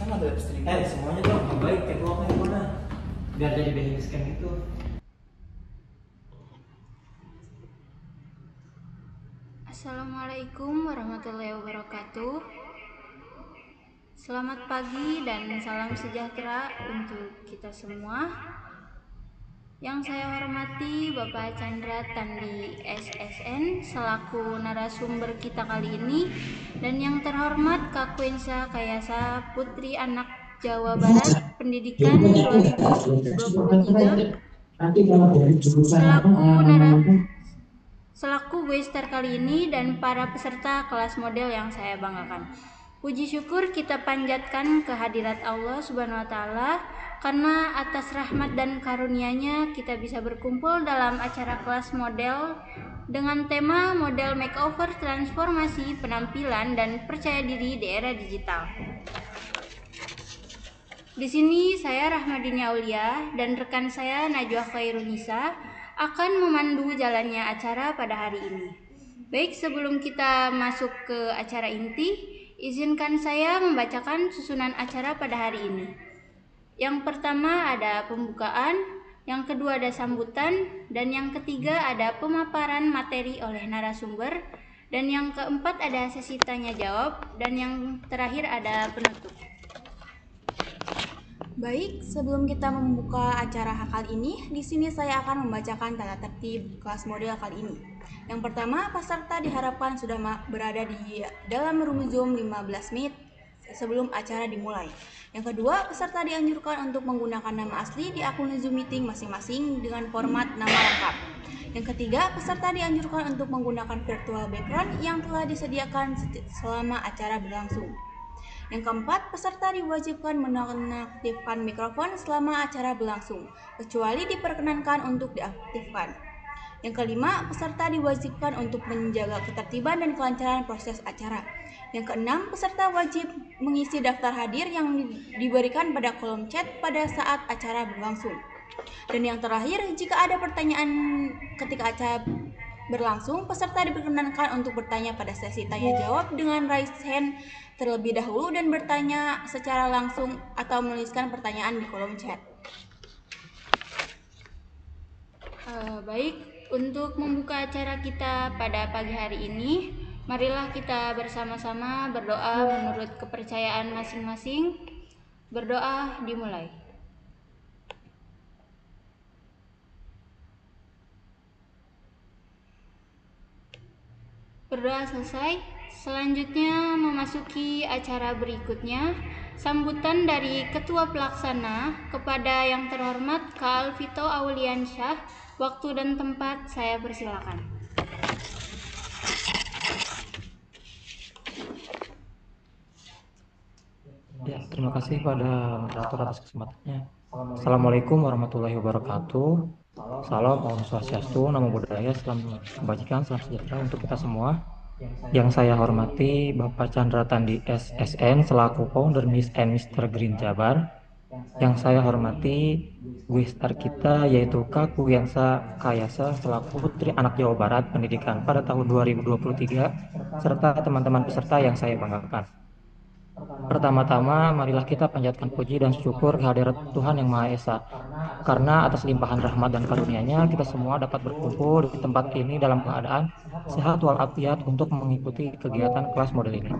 Kan ada streaming. Semuanya dong, yang baik, catwalknya yang mana? Biar jadi behind scan itu. Assalamualaikum warahmatullahi wabarakatuh. Selamat pagi dan salam sejahtera untuk kita semua. Yang saya hormati Bapak Chandra Tandi SSN selaku narasumber kita kali ini, dan yang terhormat Kak Quensa Kayasa Putri Anak Jawa Barat Pendidikan 2023 selaku guestar kali ini dan para peserta kelas model yang saya banggakan. Puji syukur kita panjatkan kehadirat Allah Subhanahu wa Ta'ala, karena atas rahmat dan karunia-Nya kita bisa berkumpul dalam acara kelas model dengan tema model makeover transformasi penampilan dan percaya diri di era digital. Di sini saya Rahmadini Aulia dan rekan saya Najwa Khairunisa akan memandu jalannya acara pada hari ini. Baik, sebelum kita masuk ke acara inti, izinkan saya membacakan susunan acara pada hari ini. Yang pertama ada pembukaan, yang kedua ada sambutan, dan yang ketiga ada pemaparan materi oleh narasumber, dan yang keempat ada sesi tanya jawab, dan yang terakhir ada penutup. Baik, sebelum kita membuka acara kali ini, di sini saya akan membacakan tata tertib kelas model kali ini. Yang pertama, peserta diharapkan sudah berada di dalam room Zoom 15 menit sebelum acara dimulai. Yang kedua, peserta dianjurkan untuk menggunakan nama asli di akun Zoom meeting masing-masing dengan format nama lengkap. Yang ketiga, peserta dianjurkan untuk menggunakan virtual background yang telah disediakan selama acara berlangsung. Yang keempat, peserta diwajibkan menonaktifkan mikrofon selama acara berlangsung, kecuali diperkenankan untuk diaktifkan. Yang kelima, peserta diwajibkan untuk menjaga ketertiban dan kelancaran proses acara. Yang keenam, peserta wajib mengisi daftar hadir yang diberikan pada kolom chat pada saat acara berlangsung. Dan yang terakhir, jika ada pertanyaan ketika acara berlangsung, peserta diperkenankan untuk bertanya pada sesi tanya jawab dengan raise hand terlebih dahulu dan bertanya secara langsung atau menuliskan pertanyaan di kolom chat. Baik, untuk membuka acara kita pada pagi hari ini, marilah kita bersama-sama berdoa menurut kepercayaan masing-masing. Berdoa dimulai. Berdoa selesai. Selanjutnya memasuki acara berikutnya, sambutan dari Ketua Pelaksana kepada yang terhormat Kak Alvito Auliansyah. Waktu dan tempat saya persilakan. Ya, terima kasih pada moderator atas kesempatannya. Assalamualaikum warahmatullahi wabarakatuh. Salam Om Swastiastu, Namo Buddhaya, salam kebajikan, salam sejahtera untuk kita semua. Yang saya hormati Bapak Chandra Tandi SSN selaku founder Miss and Mr. Green Jabar. Yang saya hormati guestar kita yaitu Kak Kuyensa Kayasa selaku Putri Anak Jawa Barat Pendidikan pada tahun 2023, serta teman-teman peserta yang saya banggakan. Pertama-tama, marilah kita panjatkan puji dan syukur kehadirat Tuhan Yang Maha Esa. Karena atas limpahan rahmat dan karunia-Nya, kita semua dapat berkumpul di tempat ini dalam keadaan sehat walafiat untuk mengikuti kegiatan kelas model ini.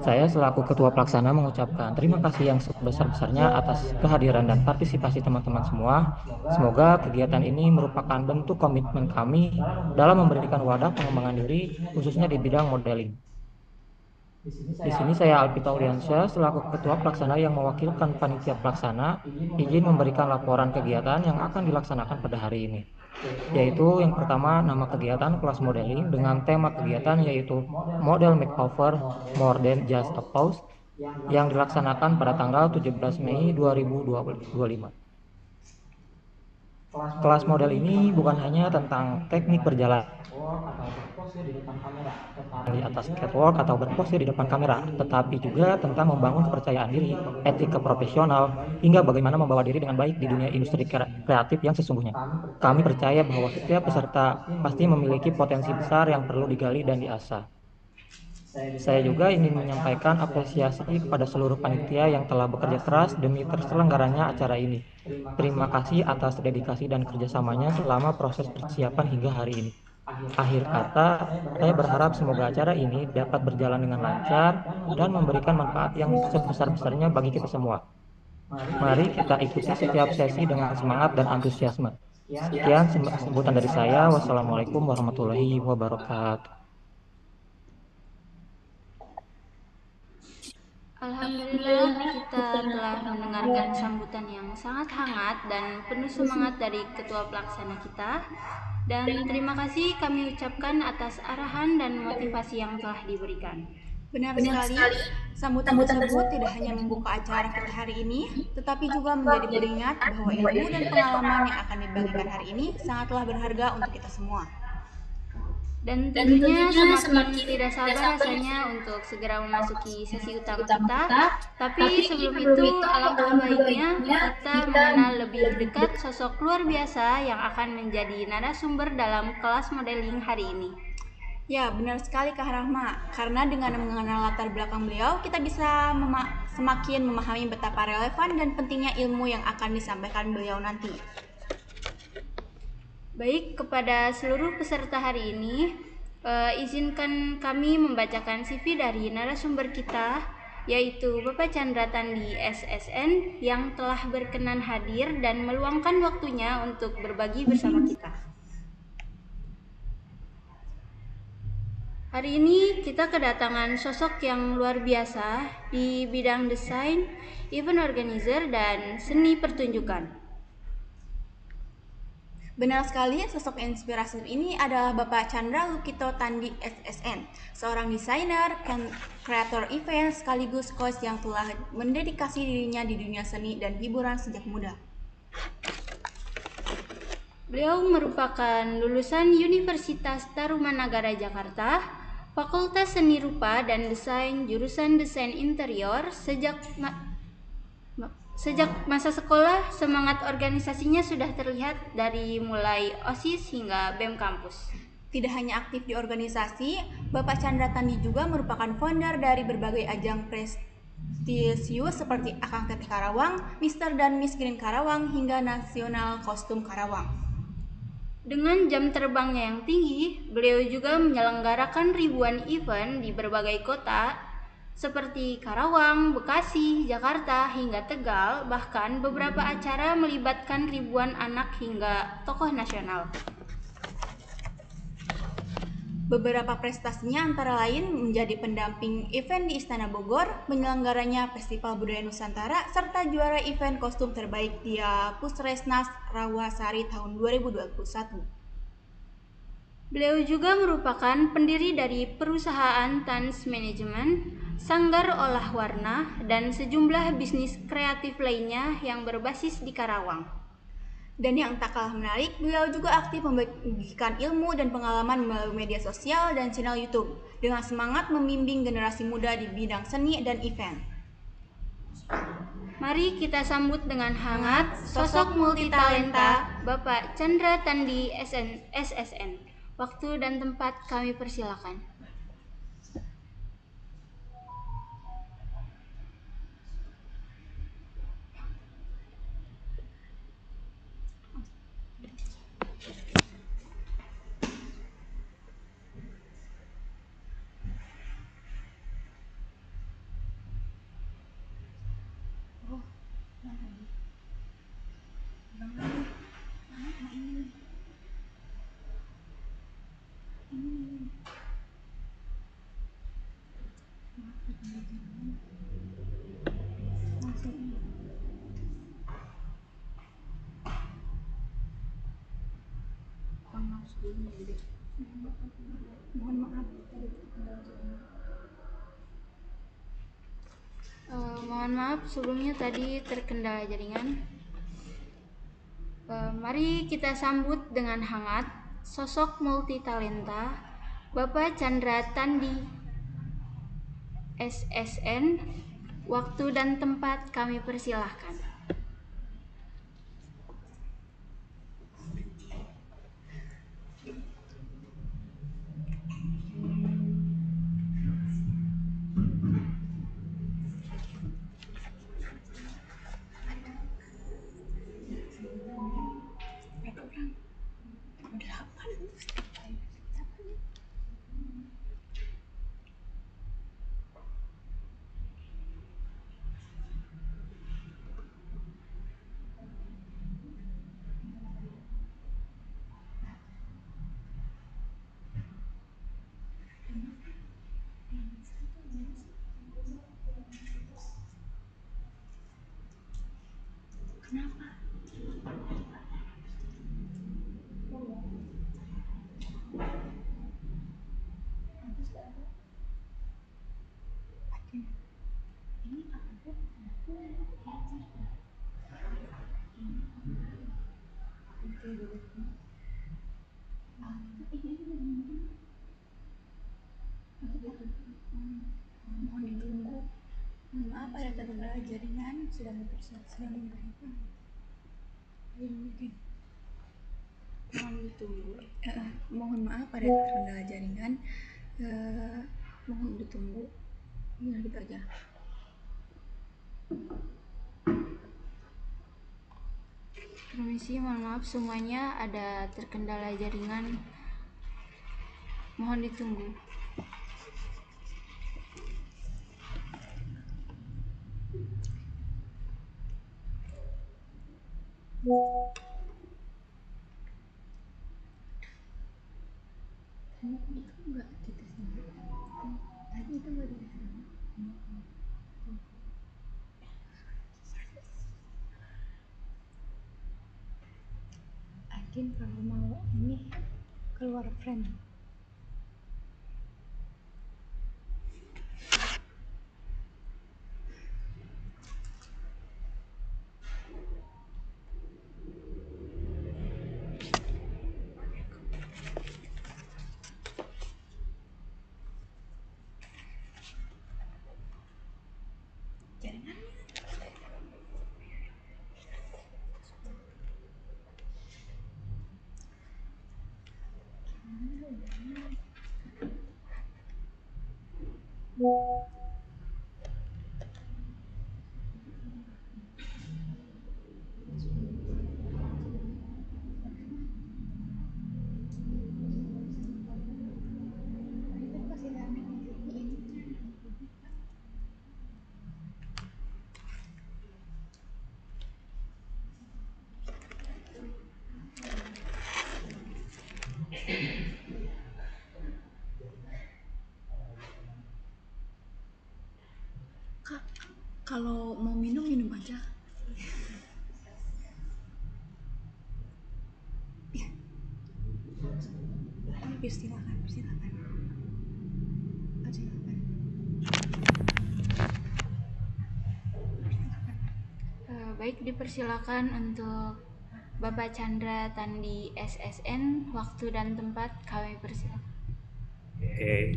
Saya selaku Ketua Pelaksana mengucapkan terima kasih yang sebesar-besarnya atas kehadiran dan partisipasi teman-teman semua. Semoga kegiatan ini merupakan bentuk komitmen kami dalam memberikan wadah pengembangan diri, khususnya di bidang modeling. Di sini saya Alvito Auliansyah selaku Ketua Pelaksana yang mewakilkan Panitia Pelaksana izin memberikan laporan kegiatan yang akan dilaksanakan pada hari ini. Yaitu yang pertama, nama kegiatan kelas modeling dengan tema kegiatan yaitu Model Makeover More Than Just a Pose yang dilaksanakan pada tanggal 17 Mei 2025. Kelas model ini bukan hanya tentang teknik berjalan di atas catwalk atau berpose di depan kamera, tetapi juga tentang membangun kepercayaan diri, etika profesional, hingga bagaimana membawa diri dengan baik di dunia industri kreatif yang sesungguhnya. Kami percaya bahwa setiap peserta pasti memiliki potensi besar yang perlu digali dan diasah. Saya juga ingin menyampaikan apresiasi kepada seluruh panitia yang telah bekerja keras demi terselenggaranya acara ini. Terima kasih atas dedikasi dan kerjasamanya selama proses persiapan hingga hari ini. Akhir kata, saya berharap semoga acara ini dapat berjalan dengan lancar dan memberikan manfaat yang sebesar-besarnya bagi kita semua. Mari kita ikuti setiap sesi dengan semangat dan antusiasme. Sekian sambutan dari saya. Wassalamualaikum warahmatullahi wabarakatuh. Alhamdulillah, kita telah mendengarkan sambutan yang sangat hangat dan penuh semangat dari Ketua Pelaksana kita. Dan terima kasih kami ucapkan atas arahan dan motivasi yang telah diberikan. Benar sekali, sambutan tersebut tidak hanya membuka acara kita hari ini, tetapi juga menjadi pengingat bahwa ilmu dan pengalaman yang akan dibagikan hari ini sangatlah berharga untuk kita semua. Dan tentunya semakin tidak sabar rasanya untuk segera memasuki sesi utama kita. Tapi sebelum itu, alangkah baiknya kita mengenal lebih dekat sosok luar biasa yang akan menjadi narasumber dalam kelas modeling hari ini. Ya, benar sekali Kak Rahma. Karena dengan mengenal latar belakang beliau, kita bisa semakin memahami betapa relevan dan pentingnya ilmu yang akan disampaikan beliau nanti. Baik, kepada seluruh peserta hari ini, izinkan kami membacakan CV dari narasumber kita, yaitu Bapak Chandra Tandi SSN yang telah berkenan hadir dan meluangkan waktunya untuk berbagi bersama kita. Hari ini kita kedatangan sosok yang luar biasa di bidang desain, event organizer, dan seni pertunjukan. Benar sekali, sosok inspiratif ini adalah Bapak Chandra Lukito Tandi SSN, seorang desainer, kreator event, sekaligus coach yang telah mendedikasi dirinya di dunia seni dan hiburan sejak muda. Beliau merupakan lulusan Universitas Tarumanagara Jakarta, Fakultas Seni Rupa dan Desain, jurusan Desain Interior. Sejak masa sekolah, semangat organisasinya sudah terlihat dari mulai OSIS hingga BEM kampus. Tidak hanya aktif di organisasi, Bapak Chandra Tandi juga merupakan founder dari berbagai ajang prestisius seperti Akang Teteh Karawang, Mister dan Miss Green Karawang, hingga Nasional Kostum Karawang. Dengan jam terbangnya yang tinggi, beliau juga menyelenggarakan ribuan event di berbagai kota, seperti Karawang, Bekasi, Jakarta, hingga Tegal. Bahkan beberapa acara melibatkan ribuan anak hingga tokoh nasional. Beberapa prestasinya antara lain menjadi pendamping event di Istana Bogor, menyelenggaranya Festival Budaya Nusantara, serta juara event kostum terbaik di Pusresnas Rawasari tahun 2021. Beliau juga merupakan pendiri dari perusahaan Tans Management, Sanggar Olah Warna, dan sejumlah bisnis kreatif lainnya yang berbasis di Karawang. Dan yang tak kalah menarik, beliau juga aktif membagikan ilmu dan pengalaman melalui media sosial dan channel YouTube, dengan semangat membimbing generasi muda di bidang seni dan event. Mari kita sambut dengan hangat sosok multitalenta Bapak Chandra Tandi SSN. Waktu dan tempat kami persilakan. Mohon maaf sebelumnya tadi terkendala jaringan. Mari kita sambut dengan hangat sosok multitalenta Bapak Chandra Tandi SSN. Waktu dan tempat kami persilahkan. Mohon ditunggu. Mohon maaf ada terkendala jaringan sedang memberikan. Mohon ditunggu. Mohon maaf ada terkendala jaringan. Mohon ditunggu. Ya gitu aja. Permisi, mohon maaf semuanya ada terkendala jaringan. Mohon ditunggu. Adin kalau mau ini keluar frame. Kak, kalau mau minum aja. Ya. Silakan. Baik, dipersilakan untuk Bapak Chandra Tandi SSN, waktu dan tempat kami persilakan. Oke,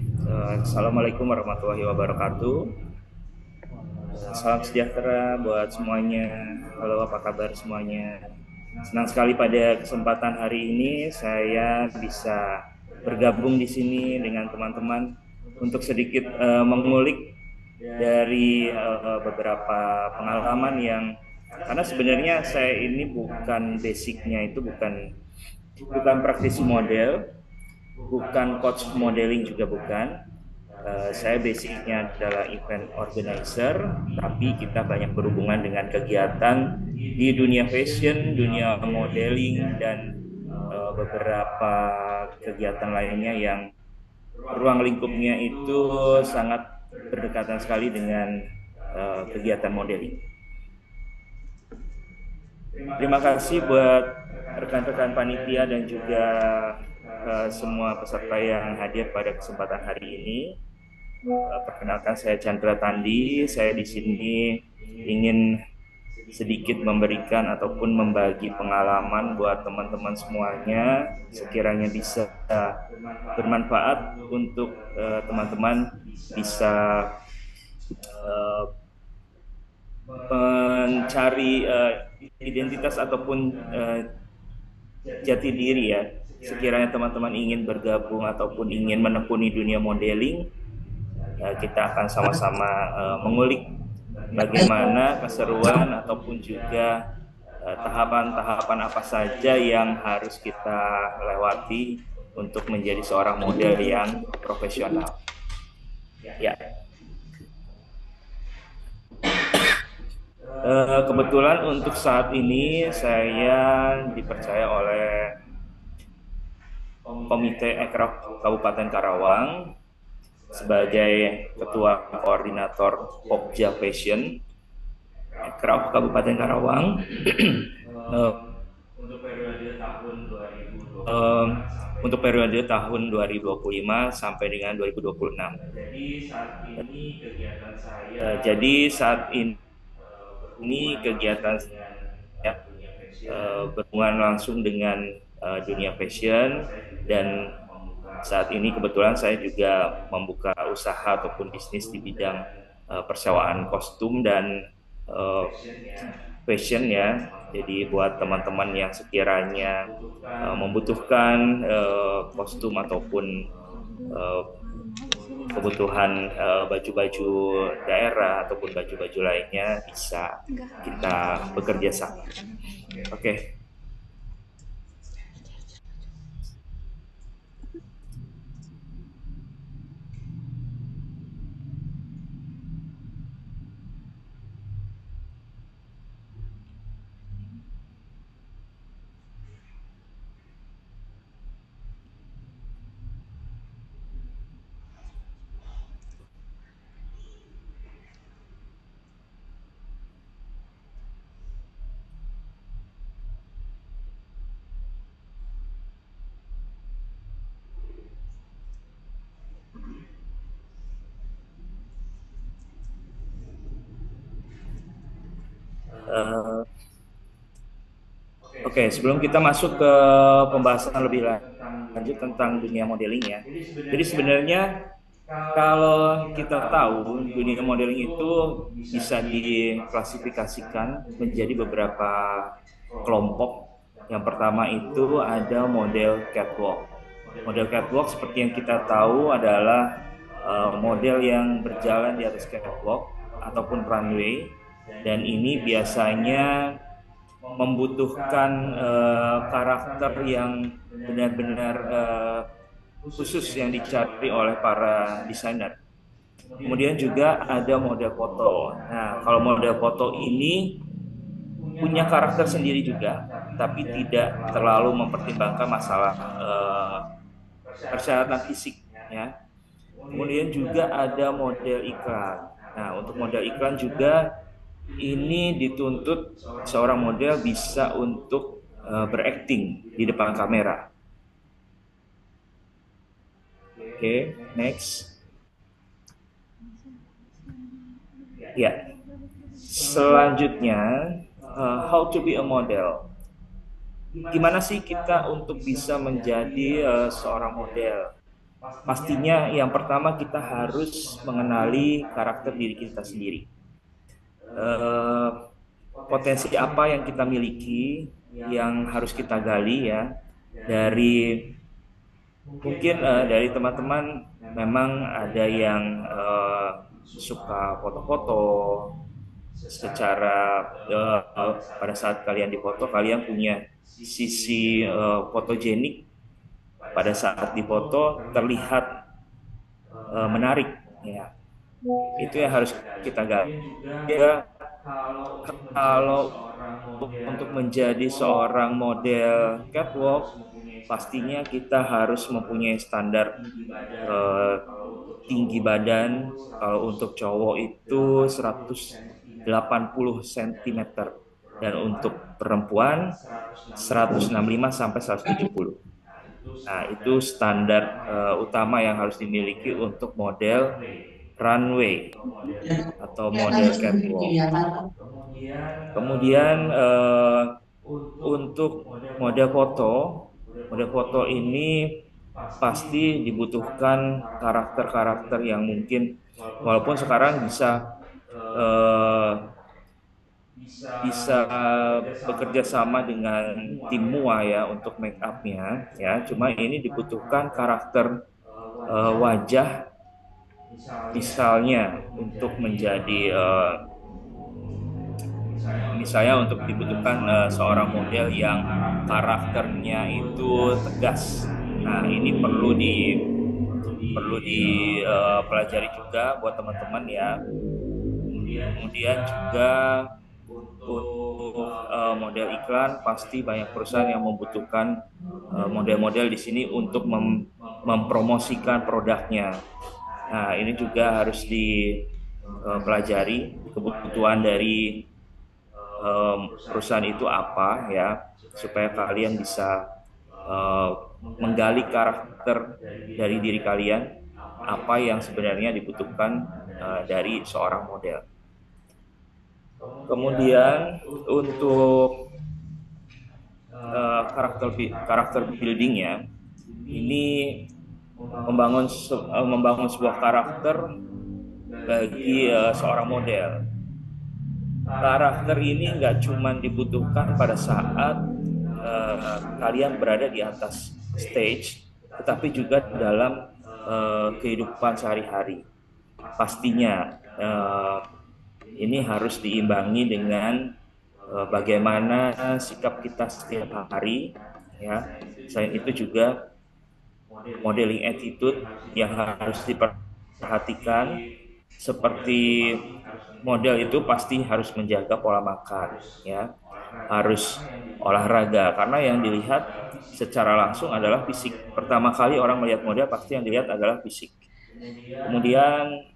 Assalamualaikum warahmatullahi wabarakatuh. Salam sejahtera buat semuanya. Halo, apa kabar semuanya? Senang sekali pada kesempatan hari ini saya bisa bergabung di sini dengan teman-teman untuk sedikit mengulik dari beberapa pengalaman yang, karena sebenarnya saya ini bukan basicnya itu bukan praktisi model, bukan coach modeling juga bukan. Saya basicnya adalah event organizer, tapi kita banyak berhubungan dengan kegiatan di dunia fashion, dunia modeling, dan beberapa kegiatan lainnya yang ruang lingkupnya itu sangat berdekatan sekali dengan kegiatan modeling. Terima kasih buat rekan-rekan panitia dan juga semua peserta yang hadir pada kesempatan hari ini. Perkenalkan, saya Chandra Tandi. Saya di sini ingin sedikit memberikan ataupun membagi pengalaman buat teman-teman semuanya, sekiranya bisa bermanfaat untuk teman-teman bisa mencari identitas ataupun jati diri ya. Sekiranya teman-teman ingin bergabung ataupun ingin menekuni dunia modeling, kita akan sama-sama mengulik bagaimana keseruan ataupun juga tahapan-tahapan apa saja yang harus kita lewati untuk menjadi seorang model yang profesional. Ya. Kebetulan untuk saat ini saya dipercaya oleh Komite Ekraf Kabupaten Karawang sebagai Ketua Koordinator Pokja Fashion Kabupaten Karawang. Eh, untuk periode tahun 2025 sampai dengan 2026. Jadi saat ini kegiatan saya berhubungan langsung dengan dunia fashion, dan saat ini kebetulan saya juga membuka usaha ataupun bisnis di bidang persewaan kostum dan fashion ya. Jadi buat teman-teman yang sekiranya membutuhkan kostum ataupun kebutuhan baju-baju daerah ataupun baju-baju lainnya, bisa kita bekerja sama. Oke. Oke, sebelum kita masuk ke pembahasan lebih lanjut tentang dunia modeling ya. Jadi sebenarnya kalau kita tahu, dunia modeling itu bisa diklasifikasikan menjadi beberapa kelompok. Yang pertama itu ada model catwalk. Model catwalk seperti yang kita tahu adalah model yang berjalan di atas catwalk ataupun runway, dan ini biasanya membutuhkan karakter yang benar-benar khusus yang dicari oleh para desainer. Kemudian juga ada model foto. Nah, kalau model foto ini punya karakter sendiri juga, tapi tidak terlalu mempertimbangkan masalah persyaratan fisik ya. Kemudian juga ada model iklan. Nah, untuk model iklan juga ini dituntut seorang model bisa untuk berakting di depan kamera. Oke, next. Ya, selanjutnya how to be a model. Gimana sih kita untuk bisa menjadi seorang model? Pastinya yang pertama kita harus mengenali karakter diri kita sendiri. Potensi apa yang kita miliki yang harus kita gali ya, dari mungkin dari teman-teman memang ada yang suka foto-foto. Secara pada saat kalian difoto, kalian punya sisi fotogenik. Pada saat difoto terlihat menarik ya. Itu yang harus kita gali. Ya, kalau untuk menjadi seorang model catwalk, pastinya kita harus mempunyai standar tinggi badan. Kalau untuk cowok itu 180 cm, dan untuk perempuan 165 sampai 170. Nah, itu standar utama yang harus dimiliki untuk model runway atau model catwalk. Kemudian untuk model foto ini pasti dibutuhkan karakter-karakter yang mungkin walaupun sekarang bisa bekerja sama dengan tim MUA ya untuk make up-nya ya. Cuma ini dibutuhkan karakter wajah. Misalnya untuk menjadi misalnya untuk dibutuhkan seorang model yang karakternya itu tegas. Nah, ini perlu dipelajari juga buat teman-teman ya. Kemudian juga untuk model iklan, pasti banyak perusahaan yang membutuhkan model-model di sini untuk mempromosikan produknya. Nah, ini juga harus dipelajari kebutuhan dari perusahaan itu apa ya, supaya kalian bisa menggali karakter dari diri kalian, apa yang sebenarnya dibutuhkan dari seorang model. Kemudian untuk karakter buildingnya, ini membangun sebuah karakter bagi seorang model. Karakter ini nggak cuma dibutuhkan pada saat kalian berada di atas stage, tetapi juga dalam kehidupan sehari-hari. Pastinya ini harus diimbangi dengan bagaimana sikap kita setiap hari, ya. Selain itu juga modeling attitude yang harus diperhatikan, seperti model itu pasti harus menjaga pola makan, ya, harus olahraga, karena yang dilihat secara langsung adalah fisik. Pertama kali orang melihat model pasti yang dilihat adalah fisik. Kemudian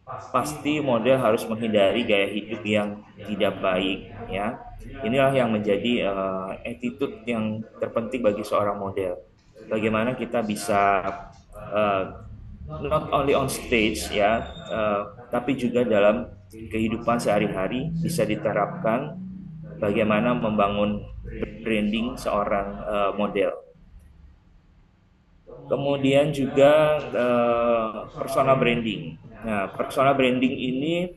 pasti model harus menghindari gaya hidup yang tidak baik, ya. Inilah yang menjadi attitude yang terpenting bagi seorang model. Bagaimana kita bisa not only on stage, ya, tapi juga dalam kehidupan sehari-hari bisa diterapkan bagaimana membangun branding seorang model. Kemudian juga persona branding. Nah, persona branding ini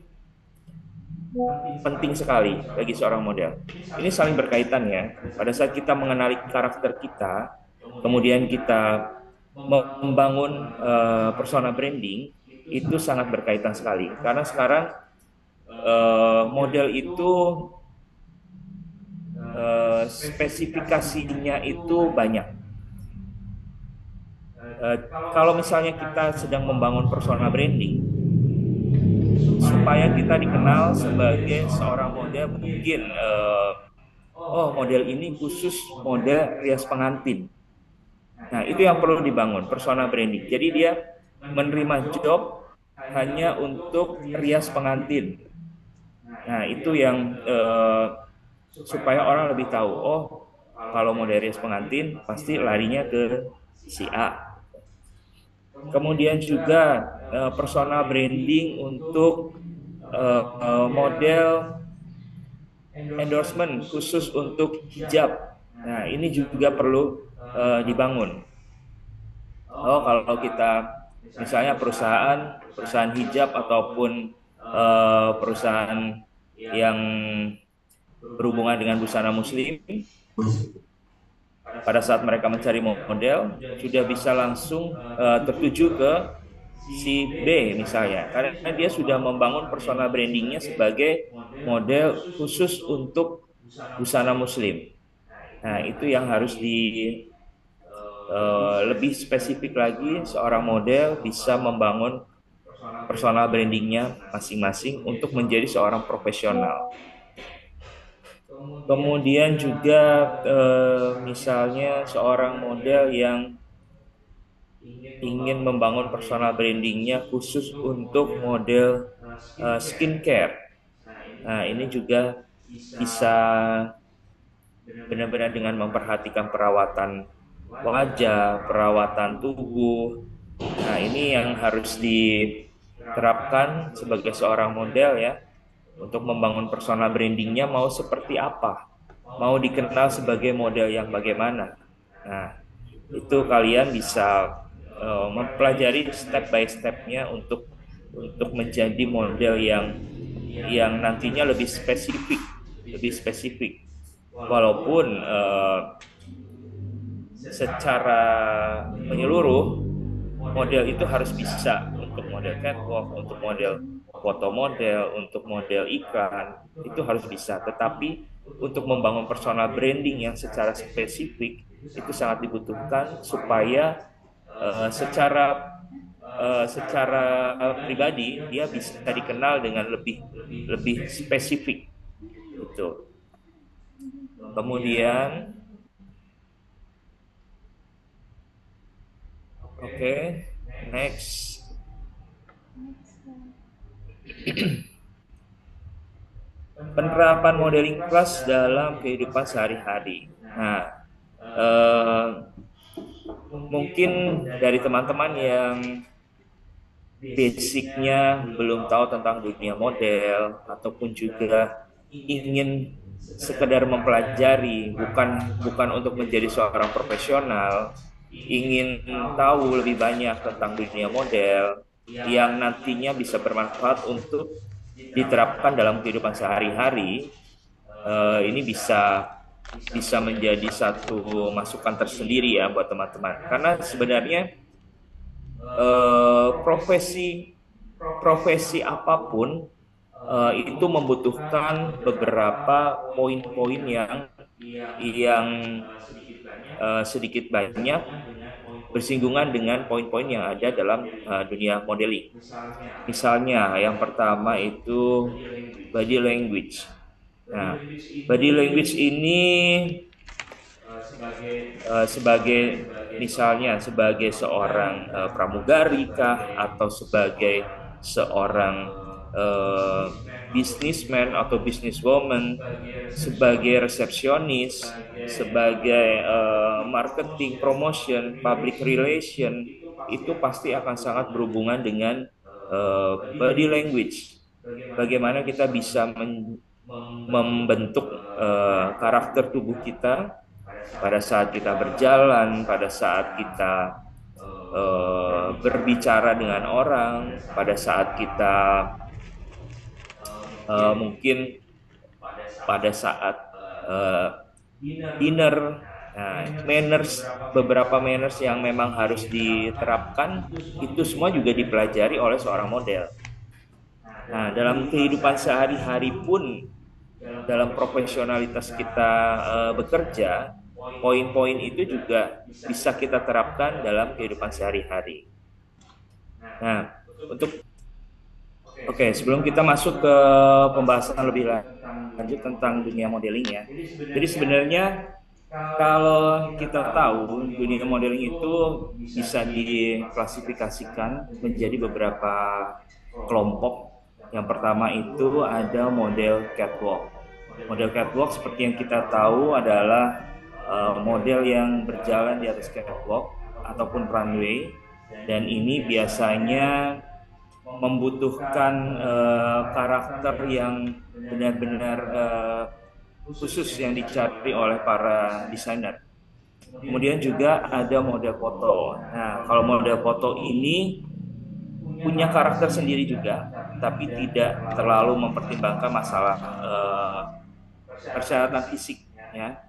penting sekali bagi seorang model. Ini saling berkaitan, ya. Pada saat kita mengenali karakter kita, kemudian kita membangun persona branding, itu sangat berkaitan sekali. Karena sekarang model itu spesifikasinya itu banyak. Kalau misalnya kita sedang membangun persona branding, supaya kita dikenal sebagai seorang model, mungkin oh, model ini khusus model rias pengantin. Nah, itu yang perlu dibangun, persona branding. Jadi dia menerima job hanya untuk rias pengantin. Nah, itu yang supaya orang lebih tahu, oh, kalau model rias pengantin pasti larinya ke si A. Kemudian juga persona branding untuk model endorsement khusus untuk hijab. Nah, ini juga perlu dibangun. Oh, kalau kita misalnya perusahaan hijab ataupun perusahaan yang berhubungan dengan busana muslim, pada saat mereka mencari model sudah bisa langsung tertuju ke si B misalnya, karena dia sudah membangun persona brandingnya sebagai model khusus untuk busana muslim. Nah, itu yang harus lebih spesifik lagi, seorang model bisa membangun personal brandingnya masing-masing untuk menjadi seorang profesional. Kemudian juga misalnya seorang model yang ingin membangun personal brandingnya khusus untuk model skincare. Nah, ini juga bisa benar-benar dengan memperhatikan perawatan wajah, perawatan tubuh. Nah, ini yang harus diterapkan sebagai seorang model, ya, untuk membangun personal brandingnya mau seperti apa, mau dikenal sebagai model yang bagaimana. Nah, itu kalian bisa mempelajari step by stepnya untuk menjadi model yang nantinya lebih spesifik. Walaupun secara menyeluruh model itu harus bisa untuk model catwalk, untuk model foto model, untuk model iklan, itu harus bisa. Tetapi untuk membangun personal branding yang secara spesifik itu sangat dibutuhkan supaya secara pribadi dia bisa dikenal dengan lebih spesifik. Itu. Kemudian, oke, next. penerapan modeling kelas dalam kehidupan sehari-hari. Nah, eh, mungkin dari teman-teman yang basicnya belum tahu tentang dunia model ataupun juga ingin sekedar mempelajari, bukan bukan untuk menjadi seorang profesional, ingin tahu lebih banyak tentang dunia model yang nantinya bisa bermanfaat untuk diterapkan dalam kehidupan sehari-hari. Ini bisa bisa menjadi satu masukan tersendiri ya buat teman-teman, karena sebenarnya profesi profesi apapun itu membutuhkan beberapa poin-poin yang sedikit banyak bersinggungan dengan poin-poin yang ada dalam dunia modeling. Misalnya yang pertama itu body language. Nah, body language ini sebagai misalnya sebagai seorang pramugari kah, atau sebagai seorang businessman atau businesswoman, sebagai resepsionis, sebagai marketing, promotion, public relation, itu pasti akan sangat berhubungan dengan body language. Bagaimana kita bisa membentuk karakter tubuh kita pada saat kita berjalan, pada saat kita berbicara dengan orang, pada saat kita mungkin pada saat dinner. Nah, manners, beberapa manners yang memang harus diterapkan, itu semua juga dipelajari oleh seorang model. Nah, dalam kehidupan sehari-hari pun, dalam profesionalitas kita bekerja, poin-poin itu juga bisa kita terapkan dalam kehidupan sehari-hari. Nah, sebelum kita masuk ke pembahasan lebih lanjut tentang dunia modeling ya. Jadi sebenarnya kalau kita tahu dunia modeling itu bisa diklasifikasikan menjadi beberapa kelompok. Yang pertama itu ada model catwalk. Model catwalk seperti yang kita tahu adalah model yang berjalan di atas catwalk ataupun runway, dan ini biasanya membutuhkan karakter yang benar-benar khusus yang dicari oleh para desainer. Kemudian juga ada model foto. Nah, kalau model foto ini punya karakter sendiri juga, tapi tidak terlalu mempertimbangkan masalah persyaratan fisik ya.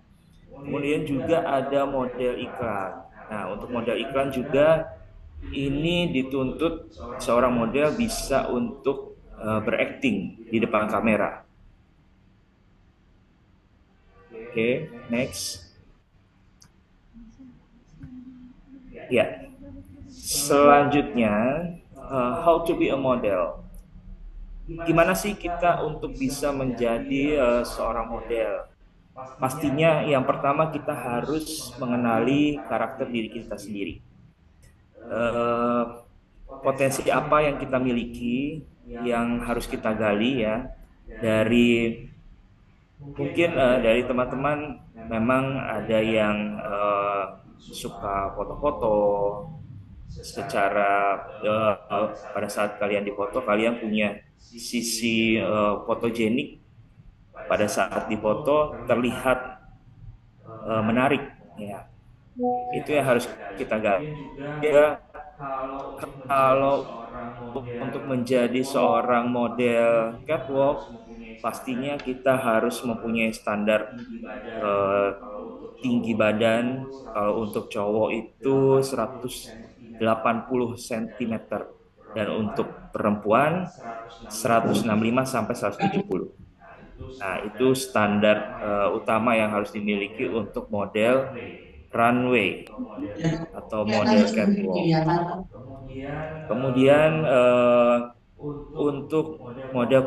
Kemudian juga ada model iklan. Nah, untuk model iklan juga ini dituntut seorang model bisa untuk berakting di depan kamera. Oke, next. Ya, selanjutnya how to be a model. Gimana sih kita untuk bisa menjadi seorang model? Pastinya yang pertama kita harus mengenali karakter diri kita sendiri. Potensi apa yang kita miliki yang harus kita gali ya. Dari mungkin dari teman-teman memang ada yang suka foto-foto. Secara pada saat kalian difoto, kalian punya sisi fotogenik. Pada saat difoto terlihat menarik ya. Itu yang harus kita gali. Ya, kalau untuk menjadi seorang model catwalk, pastinya kita harus mempunyai standar tinggi badan. Kalau untuk cowok itu 180 cm, dan untuk perempuan 165 sampai 170. Nah, itu standar utama yang harus dimiliki untuk model runway atau model catwalk. Kemudian untuk model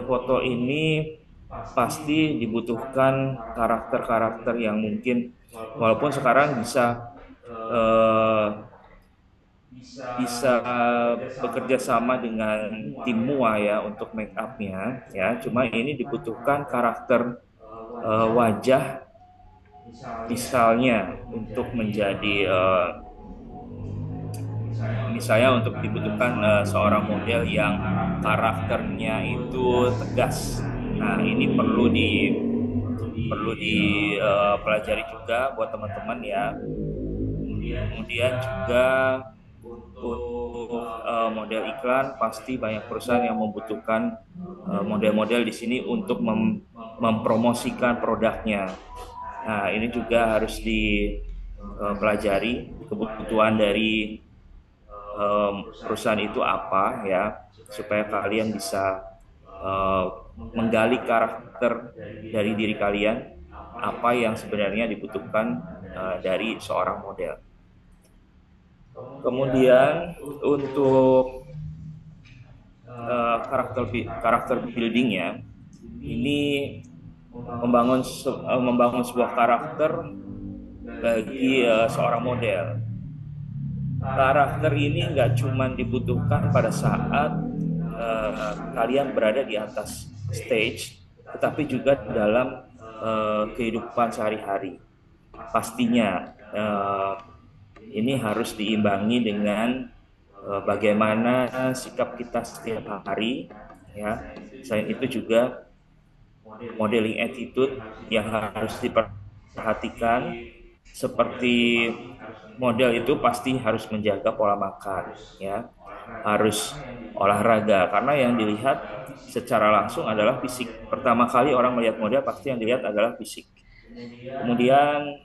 foto ini pasti dibutuhkan karakter-karakter yang mungkin walaupun sekarang bisa bisa bekerja sama dengan tim MUA ya untuk make up-nya ya. Cuma ini dibutuhkan karakter wajah misalnya untuk menjadi misalnya untuk dibutuhkan seorang model yang karakternya itu tegas. Nah, ini perlu dipelajari juga buat teman-teman ya. Kemudian juga untuk model iklan pasti banyak perusahaan yang membutuhkan model-model di sini untuk mempromosikan produknya. Nah, ini juga harus dipelajari kebutuhan dari perusahaan itu apa ya, supaya kalian bisa menggali karakter dari diri kalian, apa yang sebenarnya dibutuhkan dari seorang model. Kemudian untuk karakter buildingnya, ini membangun sebuah karakter bagi seorang model. Karakter ini nggak cuma dibutuhkan pada saat kalian berada di atas stage, tetapi juga dalam kehidupan sehari-hari. Pastinya ini harus diimbangi dengan bagaimana sikap kita setiap hari ya. Selain itu juga modeling attitude yang harus diperhatikan, seperti model itu pasti harus menjaga pola makan ya, harus olahraga, karena yang dilihat secara langsung adalah fisik. Pertama kali orang melihat model pasti yang dilihat adalah fisik. Kemudian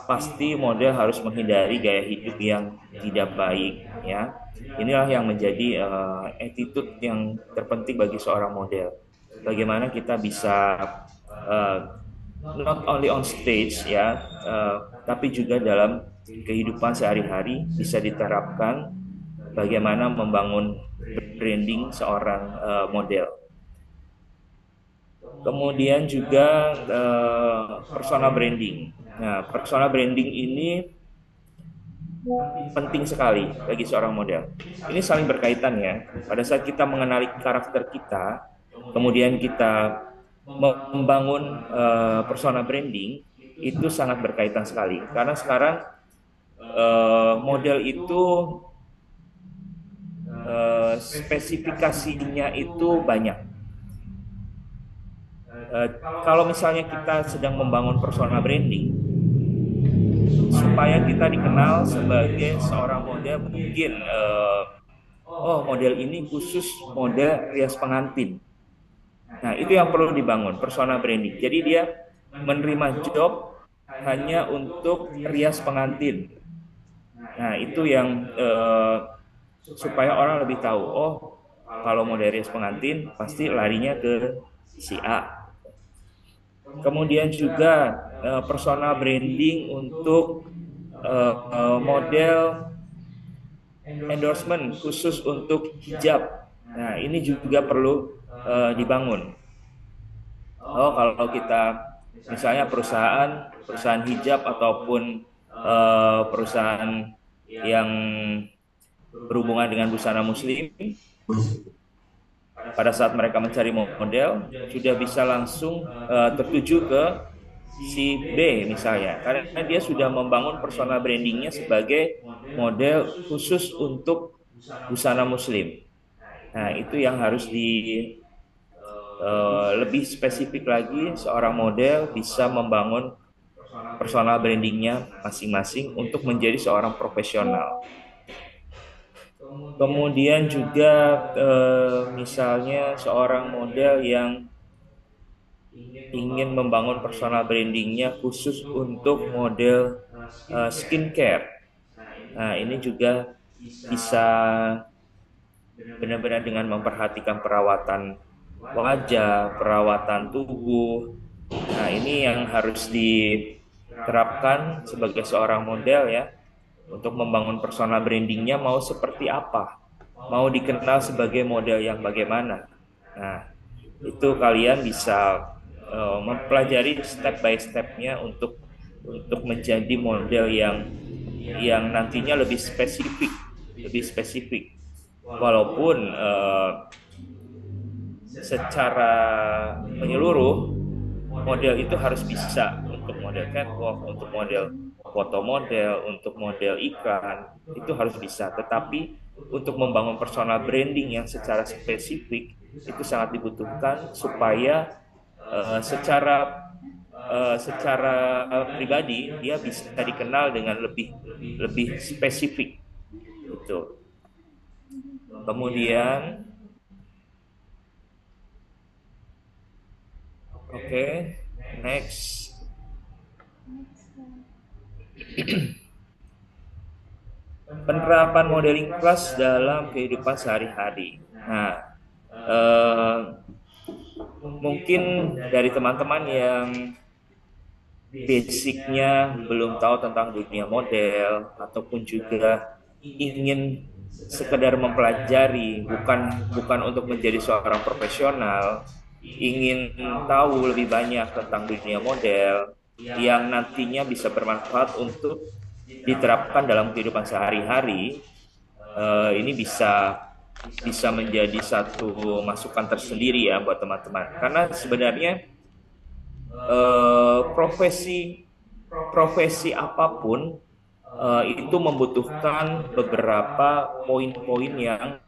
pasti model harus menghindari gaya hidup yang tidak baik ya. Inilah yang menjadi attitude yang terpenting bagi seorang model. Bagaimana kita bisa not only on stage ya, tapi juga dalam kehidupan sehari-hari bisa diterapkan bagaimana membangun branding seorang model. Kemudian juga persona branding. Nah, persona branding ini penting sekali bagi seorang model. Ini saling berkaitan ya. Pada saat kita mengenali karakter kita, kemudian kita membangun persona branding, itu sangat berkaitan sekali. Karena sekarang model itu spesifikasinya itu banyak. Kalau misalnya kita sedang membangun persona branding, supaya kita dikenal sebagai seorang model, mungkin oh model ini khusus model rias pengantin. Nah, itu yang perlu dibangun, persona branding. Jadi dia menerima job hanya untuk rias pengantin. Nah, itu yang supaya orang lebih tahu, oh kalau model rias pengantin pasti larinya ke si A. Kemudian juga personal branding untuk model endorsement khusus untuk hijab. Nah, ini juga perlu dibangun. Oh, kalau kita misalnya perusahaan hijab ataupun perusahaan yang berhubungan dengan busana muslim, pada saat mereka mencari model sudah bisa langsung tertuju ke si B misalnya, karena dia sudah membangun personal brandingnya sebagai model khusus untuk busana muslim. Nah, itu yang harus lebih spesifik lagi, seorang model bisa membangun personal brandingnya masing-masing untuk menjadi seorang profesional. Kemudian juga misalnya seorang model yang ingin membangun personal brandingnya khusus untuk model skincare. Nah, ini juga bisa benar-benar dengan memperhatikan perawatan wajah, perawatan tubuh. Nah, ini yang harus diterapkan sebagai seorang model ya. Untuk membangun personal brandingnya mau seperti apa, mau dikenal sebagai model yang bagaimana. Nah, itu kalian bisa mempelajari step by stepnya untuk menjadi model yang yang nantinya lebih spesifik. Walaupun secara menyeluruh model itu harus bisa untuk model catwalk, untuk model foto model, untuk model iklan, itu harus bisa. Tetapi untuk membangun personal branding yang secara spesifik itu sangat dibutuhkan supaya secara pribadi dia bisa dikenal dengan lebih lebih spesifik itu. Kemudian, oke, next. Penerapan modeling kelas dalam kehidupan sehari-hari. Nah, mungkin dari teman-teman yang basicnya belum tahu tentang dunia model ataupun juga ingin sekedar mempelajari, bukan bukan untuk menjadi seorang profesional, ingin tahu lebih banyak tentang dunia model yang nantinya bisa bermanfaat untuk diterapkan dalam kehidupan sehari-hari, ini bisa bisa menjadi satu masukan tersendiri ya buat teman-teman. Karena sebenarnya profesi profesi apapun itu membutuhkan beberapa poin-poin yang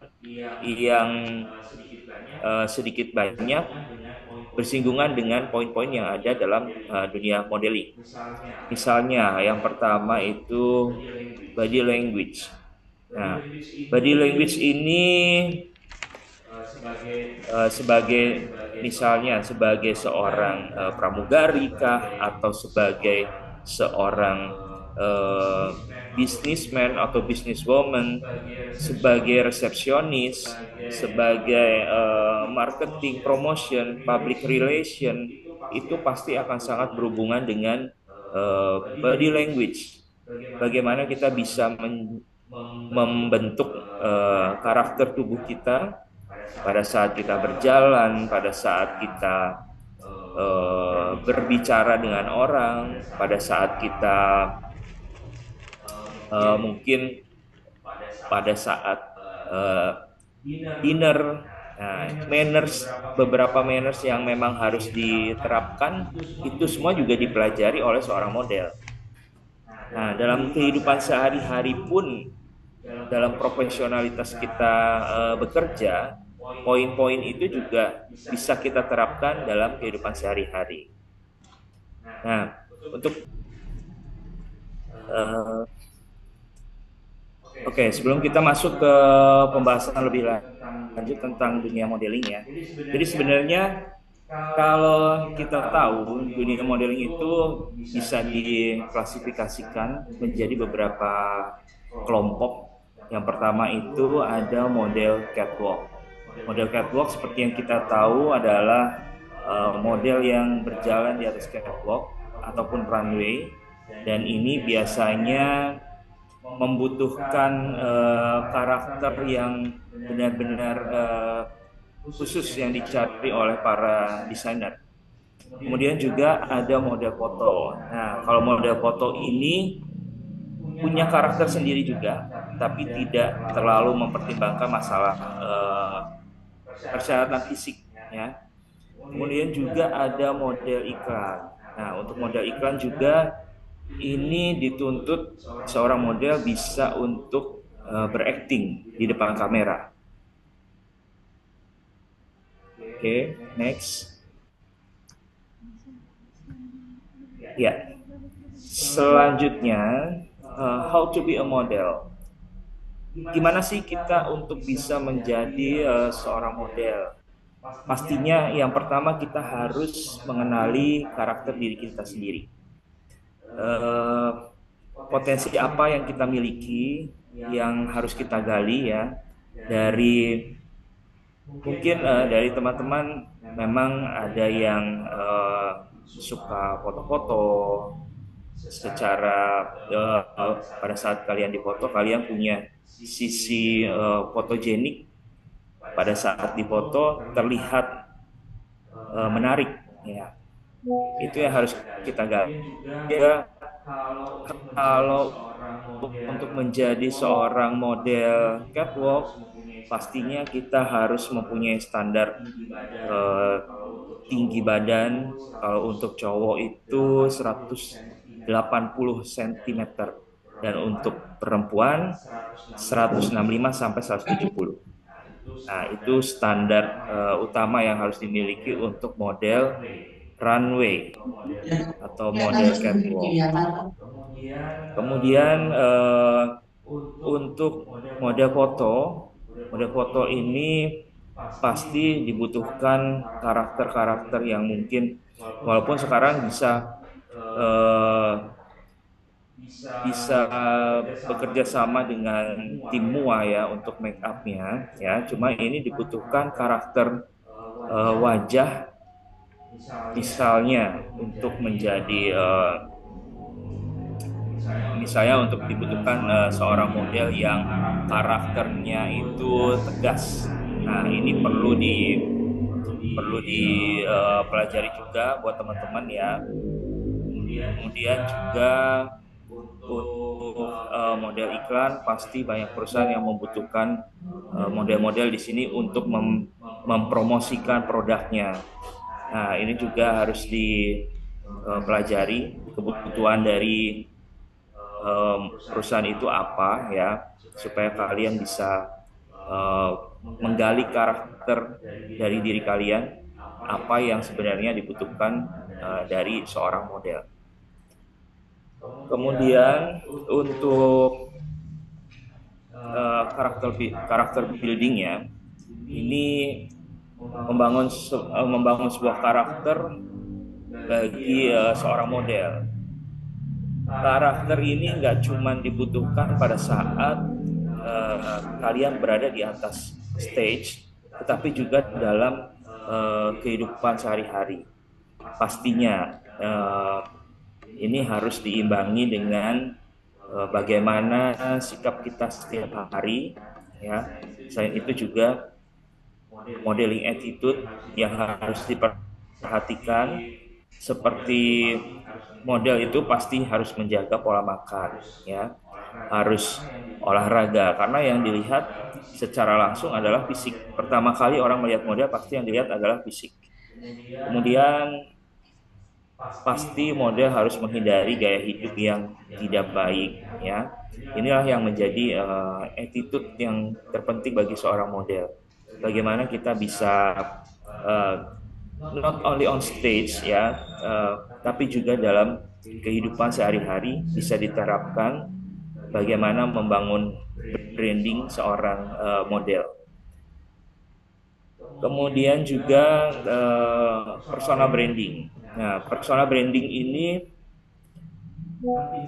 sedikit banyak bersinggungan dengan poin-poin yang ada dalam dunia modeling. Misalnya yang pertama itu body language. Nah, body language ini sebagai misalnya sebagai seorang pramugari kah, atau sebagai seorang businessman atau businesswoman, sebagai resepsionis, sebagai marketing, promotion, public relation, itu pasti akan sangat berhubungan dengan body language. Bagaimana kita bisa membentuk karakter tubuh kita pada saat kita berjalan, pada saat kita berbicara dengan orang, pada saat kita mungkin pada saat dinner. Nah, manners, beberapa manners yang memang harus diterapkan, itu semua juga dipelajari oleh seorang model. Nah, dalam kehidupan sehari-hari pun, dalam profesionalitas kita bekerja, poin-poin itu juga bisa kita terapkan dalam kehidupan sehari-hari. Nah, untuk Oke, sebelum kita masuk ke pembahasan lebih lanjut tentang dunia modeling ya. Jadi sebenarnya kalau kita tahu dunia modeling itu bisa diklasifikasikan menjadi beberapa kelompok. Yang pertama itu ada model catwalk. Model catwalk seperti yang kita tahu adalah model yang berjalan di atas catwalk ataupun runway, dan ini biasanya membutuhkan karakter yang benar-benar khusus yang dicari oleh para desainer. Kemudian juga ada model foto. Nah, kalau model foto ini punya karakter sendiri juga, tapi tidak terlalu mempertimbangkan masalah persyaratan fisik ya. Kemudian juga ada model iklan. Nah, untuk model iklan juga ini dituntut seorang model bisa untuk berakting di depan kamera. Oke, next. Ya, selanjutnya how to be a model. Gimana sih kita untuk bisa menjadi seorang model? Pastinya yang pertama kita harus mengenali karakter diri kita sendiri. Potensi apa yang kita miliki yang harus kita gali ya, dari mungkin dari teman-teman memang ada yang suka foto-foto. Secara pada saat kalian difoto, kalian punya sisi fotogenik. Pada saat difoto terlihat menarik ya. Itu yang harus kita gali. Ya, kalau untuk menjadi seorang model catwalk, pastinya kita harus mempunyai standar eh, tinggi badan. Kalau untuk cowok itu 180 cm dan untuk perempuan 165 sampai 170. Nah, itu standar utama yang harus dimiliki untuk model runway atau model catwalk. Kemudian untuk model foto ini pasti dibutuhkan karakter-karakter yang mungkin walaupun sekarang bisa eh, bisa bekerja sama dengan tim MUA ya untuk make upnya ya. Cuma ini dibutuhkan karakter wajah misalnya untuk menjadi misalnya untuk dibutuhkan seorang model yang karakternya itu tegas. Nah, ini perlu dipelajari juga buat teman-teman ya. Kemudian juga untuk model iklan pasti banyak perusahaan yang membutuhkan model-model di sini untuk mempromosikan produknya. Nah, ini juga harus dipelajari kebutuhan dari perusahaan itu apa ya, supaya kalian bisa menggali karakter dari diri kalian, apa yang sebenarnya dibutuhkan dari seorang model. Kemudian untuk karakter buildingnya, ini membangun sebuah karakter bagi seorang model. Karakter ini nggak cuma dibutuhkan pada saat kalian berada di atas stage, tetapi juga dalam kehidupan sehari-hari. Pastinya ini harus diimbangi dengan bagaimana sikap kita setiap hari ya. Selain itu juga modeling attitude yang harus diperhatikan, seperti model itu pasti harus menjaga pola makan ya, harus olahraga, karena yang dilihat secara langsung adalah fisik. Pertama kali orang melihat model pasti yang dilihat adalah fisik. Kemudian pasti model harus menghindari gaya hidup yang tidak baik ya. Inilah yang menjadi attitude yang terpenting bagi seorang model. Bagaimana kita bisa not only on stage ya, tapi juga dalam kehidupan sehari-hari bisa diterapkan bagaimana membangun branding seorang model. Kemudian juga personal branding. Nah, personal branding ini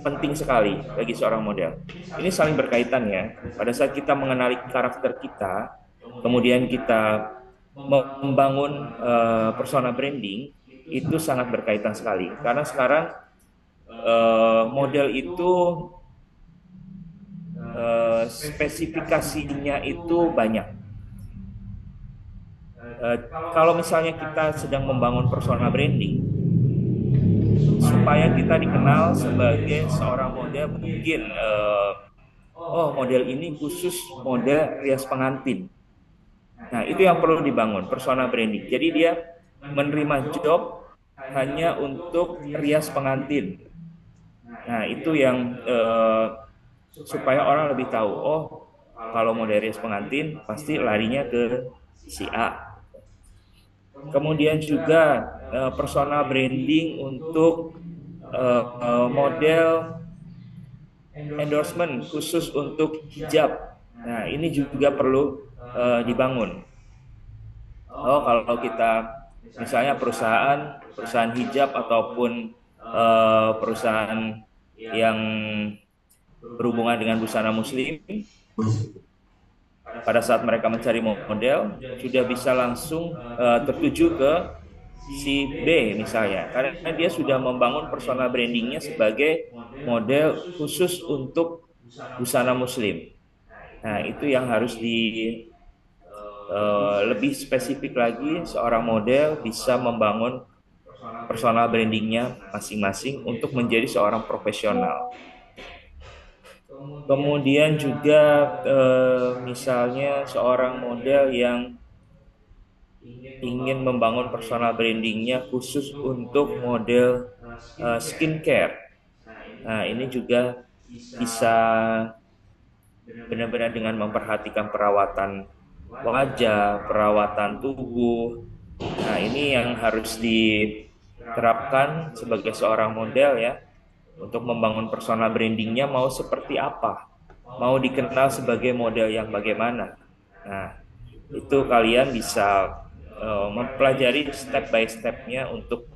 penting sekali bagi seorang model. Ini saling berkaitan ya. Pada saat kita mengenali karakter kita, kemudian kita membangun personal branding, itu sangat berkaitan sekali. Karena sekarang model itu spesifikasinya itu banyak. Kalau misalnya kita sedang membangun personal branding, supaya kita dikenal sebagai seorang model, mungkin oh model ini khusus model rias pengantin. Nah, itu yang perlu dibangun, personal branding. Jadi dia menerima job hanya untuk rias pengantin. Nah, itu yang supaya orang lebih tahu, oh kalau model rias pengantin pasti larinya ke si A. Kemudian juga personal branding untuk model endorsement khusus untuk hijab. Nah, ini juga perlu dibangun. Oh, kalau kita misalnya perusahaan hijab ataupun perusahaan yang berhubungan dengan busana muslim, pada saat mereka mencari model sudah bisa langsung tertuju ke si B misalnya, karena dia sudah membangun personal brandingnya sebagai model khusus untuk busana muslim. Nah, itu yang harus lebih spesifik lagi, seorang model bisa membangun personal brandingnya masing-masing untuk menjadi seorang profesional. Kemudian juga misalnya seorang model yang ingin membangun personal brandingnya khusus untuk model skincare. Nah, ini juga bisa benar-benar dengan memperhatikan perawatan wajah, perawatan tubuh. Nah, ini yang harus diterapkan sebagai seorang model ya, untuk membangun personal brandingnya mau seperti apa, mau dikenal sebagai model yang bagaimana. Nah, itu kalian bisa mempelajari step by stepnya untuk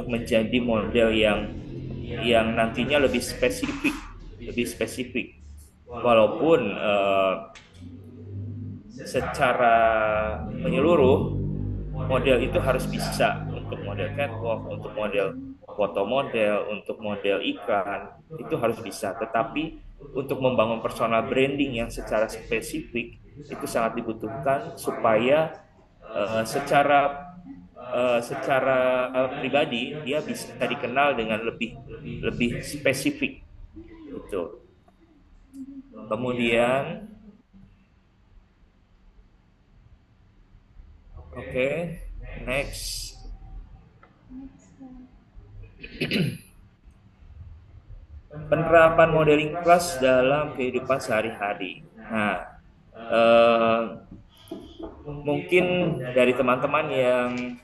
menjadi model yang nantinya lebih spesifik. Walaupun secara menyeluruh model itu harus bisa untuk model catwalk, untuk model foto model, untuk model iklan, itu harus bisa. Tetapi untuk membangun personal branding yang secara spesifik itu sangat dibutuhkan supaya secara pribadi dia bisa dikenal dengan lebih lebih spesifik gitu. Kemudian oke, next. Penerapan modeling kelas dalam kehidupan sehari-hari. Nah, eh, mungkin dari teman-teman yang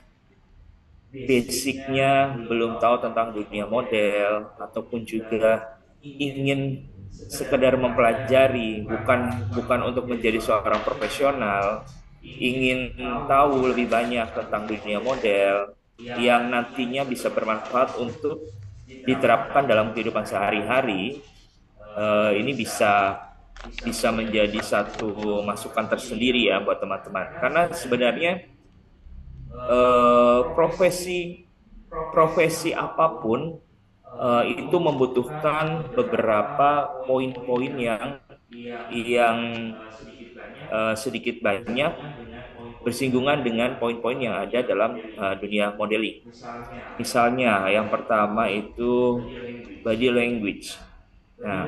basicnya belum tahu tentang dunia model ataupun juga ingin sekedar mempelajari, bukan bukan untuk menjadi seorang profesional, ingin tahu lebih banyak tentang dunia model yang nantinya bisa bermanfaat untuk diterapkan dalam kehidupan sehari-hari. Ini bisa bisa menjadi satu masukan tersendiri ya buat teman-teman. Karena sebenarnya profesi profesi apapun itu membutuhkan beberapa poin-poin yang sedikit banyak bersinggungan dengan poin-poin yang ada dalam dunia modeling. Misalnya yang pertama itu body language. Nah,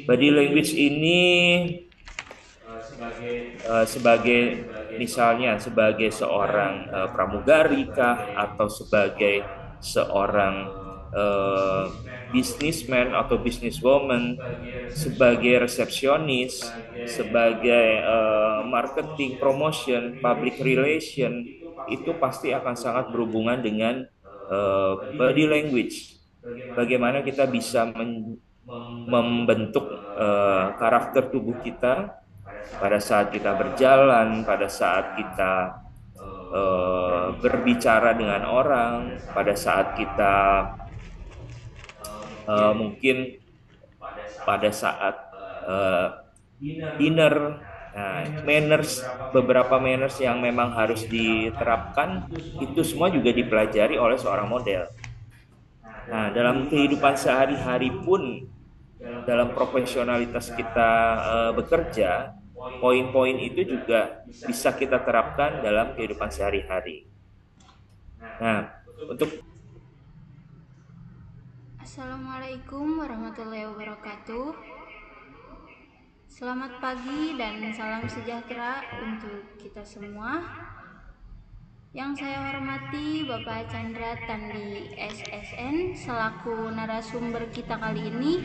body language ini sebagai misalnya sebagai seorang pramugari kah, atau sebagai seorang uh, businessman atau businesswoman, sebagai resepsionis, sebagai marketing, promotion, public relation, itu pasti akan sangat berhubungan dengan body language. Bagaimana kita bisa membentuk karakter tubuh kita pada saat kita berjalan, pada saat kita berbicara dengan orang, pada saat kita mungkin pada saat uh, dinner. Nah, manners, beberapa manners yang memang harus diterapkan, itu semua juga dipelajari oleh seorang model. Nah, dalam kehidupan sehari-hari pun, dalam profesionalitas kita bekerja, poin-poin itu juga bisa kita terapkan dalam kehidupan sehari-hari. Nah, untuk Assalamualaikum warahmatullahi wabarakatuh. Selamat pagi dan salam sejahtera untuk kita semua. Yang saya hormati Bapak Chandra Tandi SSN selaku narasumber kita kali ini,